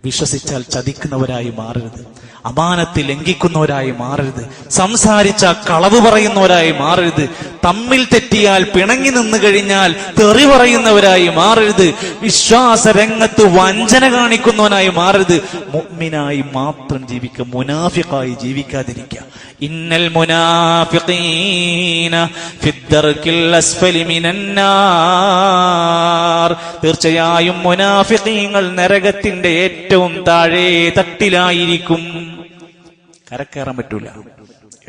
വിശ്വസിച്ചാൽ ചതിക്കുന്നവരായി മാറരുത്, അമാനത്ത് ലംഘിക്കുന്നവരായി മാറരുത്, സംസാരിച്ച കളവ് പറയുന്നവരായി മാറരുത്, തമ്മിൽ തെറ്റിയാൽ പിണങ്ങി നിന്ന് കഴിഞ്ഞാൽ തെറി പറയുന്നവരായി മാറരുത്, വിശ്വാസ രംഗത്ത് വഞ്ചന കാണിക്കുന്നവനായി മാറരുത്. മുഅ്മിനായി മാത്രം ജീവിക്കുക, മുനാഫിഖായി ജീവിക്കാതിരിക്കുക. ഇന്നൽ മുനാഫിഖീന ഫിദ്ദർകിൽ അസ്ഫലി മിനന്നാർ, തീർച്ചയായും മുനാഫിഖീങ്ങൾ നരകത്തിന്റെ ഏറ്റവും താഴെ തട്ടിലായിരിക്കും. കരക്കയറാൻ പറ്റൂല.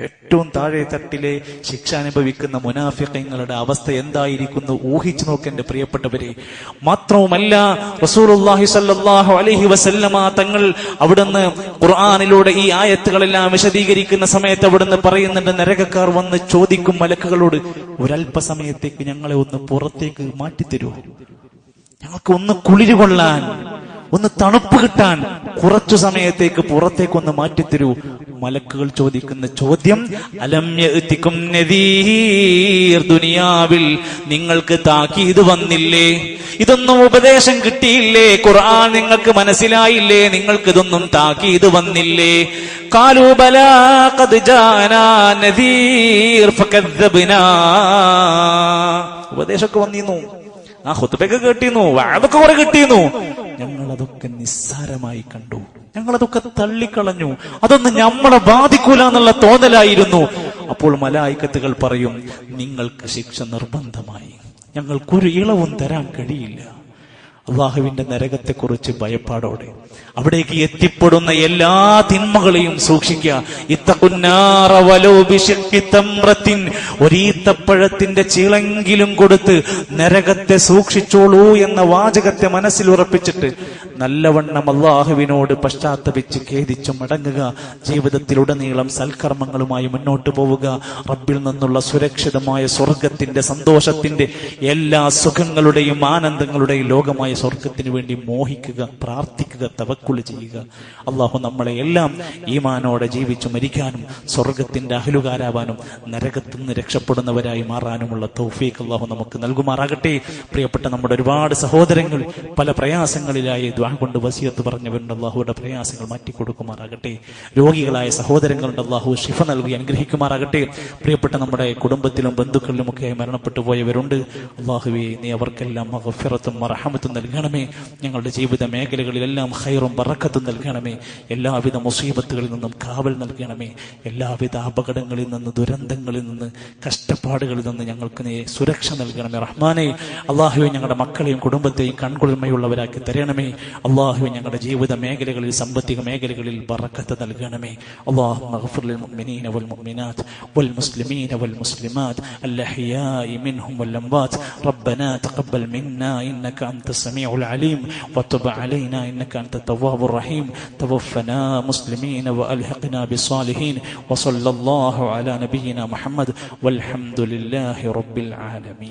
ഏറ്റവും താഴെ തട്ടിലെ ശിക്ഷ അനുഭവിക്കുന്ന മുനാഫിഖീങ്ങളുടെ അവസ്ഥ എന്തായിരിക്കുന്നു ഊഹിച്ചു നോക്കേണ്ട പ്രിയപ്പെട്ടവരെ. മാത്രവുമല്ല, റസൂലുള്ളാഹി സ്വല്ലല്ലാഹു അലൈഹി വസല്ലമ തങ്ങൾ അവിടുന്ന് ഖുർആനിലൂടെ ഈ ആയത്തുകളെല്ലാം വിശദീകരിക്കുന്ന സമയത്ത് അവിടുന്ന് പറയുന്നുണ്ട്, നരകക്കാർ വന്ന് ചോദിക്കും മലക്കുകളോട്, ഒരല്പസമയത്തേക്ക് ഞങ്ങളെ ഒന്ന് പുറത്തേക്ക് മാറ്റിത്തരൂ, ഞങ്ങൾക്ക് ഒന്ന് കുളിര് കൊള്ളാൻ, ഒന്ന് തണുപ്പ് കിട്ടാൻ കുറച്ചു സമയത്തേക്ക് പുറത്തേക്കൊന്ന് മാറ്റിത്തരൂ. മലക്കുകൾ ചോദിക്കുന്ന ചോദ്യം, അലം യഅതികും നദീർ, ദുനിയാവിൽ നിങ്ങൾക്ക് താക്കീത് വന്നില്ലേ? ഇതൊന്നും ഉപദേശം കിട്ടിയില്ലേ? ഖുർആൻ നിങ്ങൾക്ക് മനസ്സിലായില്ലേ? നിങ്ങൾക്ക് ഇതൊന്നും താക്കീത് വന്നില്ലേ? ഖാലൂ ബലാ ഖദ് ജാനാ നദീർ ഫകദ്ദബ്നാ, ഉപദേശമൊക്കെ വന്നിരുന്നു, ആ ഖുത്ബയൊക്കെ കേട്ടിരുന്നു, വഅദൊക്കെ കുറെ കിട്ടിയിരുന്നു, ഞങ്ങളതൊക്കെ നിസ്സാരമായി കണ്ടു, ഞങ്ങളതൊക്കെ തള്ളിക്കളഞ്ഞു, അതൊന്നും നമ്മളെ ബാധിക്കൂല എന്നുള്ള തോന്നലായിരുന്നു. അപ്പോൾ മലായികത്തുകൾ പറയും, നിങ്ങൾക്ക് ശിക്ഷ നിർബന്ധമായി, ഞങ്ങൾക്കൊരു ഇളവും തരാൻ കഴിയില്ല. അള്ളാഹുവിന്റെ നരകത്തെക്കുറിച്ച് ഭയപ്പാടോടെ അവിടേക്ക് എത്തിപ്പെടുന്ന എല്ലാ തിന്മകളെയും സൂക്ഷിക്കുക. ഇത്തഖുന്നാറ വലൗ ബിശിഖ്ഖി തംറത്തിൻ, ഒരീത്തപ്പഴത്തിന്റെ ചീളെങ്കിലും കൊടുത്ത് നരകത്തെ സൂക്ഷിച്ചോളൂ എന്ന വാചകത്തെ മനസ്സിൽ ഉറപ്പിച്ചിട്ട് നല്ലവണ്ണം അള്ളാഹുവിനോട് പശ്ചാത്തപിച്ച് ഖേദിച്ചു മടങ്ങുക. ജീവിതത്തിലുടനീളം സൽക്കർമ്മങ്ങളുമായി മുന്നോട്ട് പോവുക. റബ്ബിൽ നിന്നുള്ള സുരക്ഷിതമായ സ്വർഗത്തിന്റെ സന്തോഷത്തിന്റെ എല്ലാ സുഖങ്ങളുടെയും ആനന്ദങ്ങളുടെയും ലോകമായ സ്വർഗത്തിന് വേണ്ടി മോഹിക്കുക, പ്രാർത്ഥിക്കുക, തവക്കുൽ ചെയ്യുക. അള്ളാഹു നമ്മളെ എല്ലാം ഈമാനോടെ ജീവിച്ചു മരിക്കാനും സ്വർഗത്തിന്റെ അഹ്ലുകാരാവാനും നരകത്തിൽ നിന്ന് രക്ഷപ്പെടുന്നവരായി മാറാനുമുള്ള തൗഫീഖ് അള്ളാഹു നമുക്ക് നൽകുമാറാകട്ടെ. പ്രിയപ്പെട്ട നമ്മുടെ ഒരുപാട് സഹോദരങ്ങൾ പല പ്രയാസങ്ങളിലായി ദ്വാ കൊണ്ട് വസിയത്ത് പറഞ്ഞവരുണ്ട്, അള്ളാഹുയുടെ പ്രയാസങ്ങൾ മാറ്റിക്കൊടുക്കുമാറാകട്ടെ. രോഗികളായ സഹോദരങ്ങളുണ്ട്, അള്ളാഹു ശിഫ നൽകി അനുഗ്രഹിക്കുമാറാകട്ടെ. പ്രിയപ്പെട്ട നമ്മുടെ കുടുംബത്തിലും ബന്ധുക്കളിലുമൊക്കെ മരണപ്പെട്ടു പോയവരുണ്ട്, അള്ളാഹുവേ നീ അവർക്കെല്ലാം മഗ്ഫിറത്തും മർഹമത്തും നൽകണമേ. ഞങ്ങളുടെ ജീവിത മേഖലകളിലെല്ലാം ഖൈറും ബറക്കത്തും നൽകണമേ. എല്ലാവിധ മുസീബത്തുകളിൽ നിന്നും കാവൽ നൽകണമേ. എല്ലാവിധ അപകടങ്ങളിൽ നിന്ന്, ദുരന്തങ്ങളിൽ നിന്ന്, കഷ്ടപ്പാടുകളിൽ നിന്ന് ഞങ്ങൾക്ക് നീ സുരക്ഷ നൽകണമേ റഹ്മാനേ. അള്ളാഹുവേ ഞങ്ങളുടെ മക്കളെയും കുടുംബത്തെയും കൺകുളിർമയുള്ളവരാക്കി തരണമേ. അള്ളാഹുവേ ഞങ്ങളുടെ ജീവിത മേഖലകളിൽ, സാമ്പത്തിക മേഖലകളിൽ ബറക്കത്ത് നൽകണമേ. അല്ലാഹുമ്മ ഗ്ഫിർ ലിൽ മുഅ്മിനീന വൽ മുഅ്മിനാത്ത് വൽ മുസ്ലിമീന വൽ മുസ്ലിമാത്ത് അൽഅഹ്യാഇ മിൻഹും വൽ അംവാത്ത്. റബ്ബനാ തഖബ്ബൽ മിന്നാ ഇന്നക അൻത സമീഉൽ അലീം വതുബ് അലൈനാ ഇന്നക അൻത തവ്വാബുർ റഹീം. തവഫനാ മുസ്ലിമീന വഅൽഹിഖ്നാ ബിസ്സാലിഹീൻ. വസല്ലല്ലാഹു അലാ നബിയിനാ മുഹമ്മദ് വൽഹംദുലില്ലാഹി റബ്ബിൽ ആലമീൻ.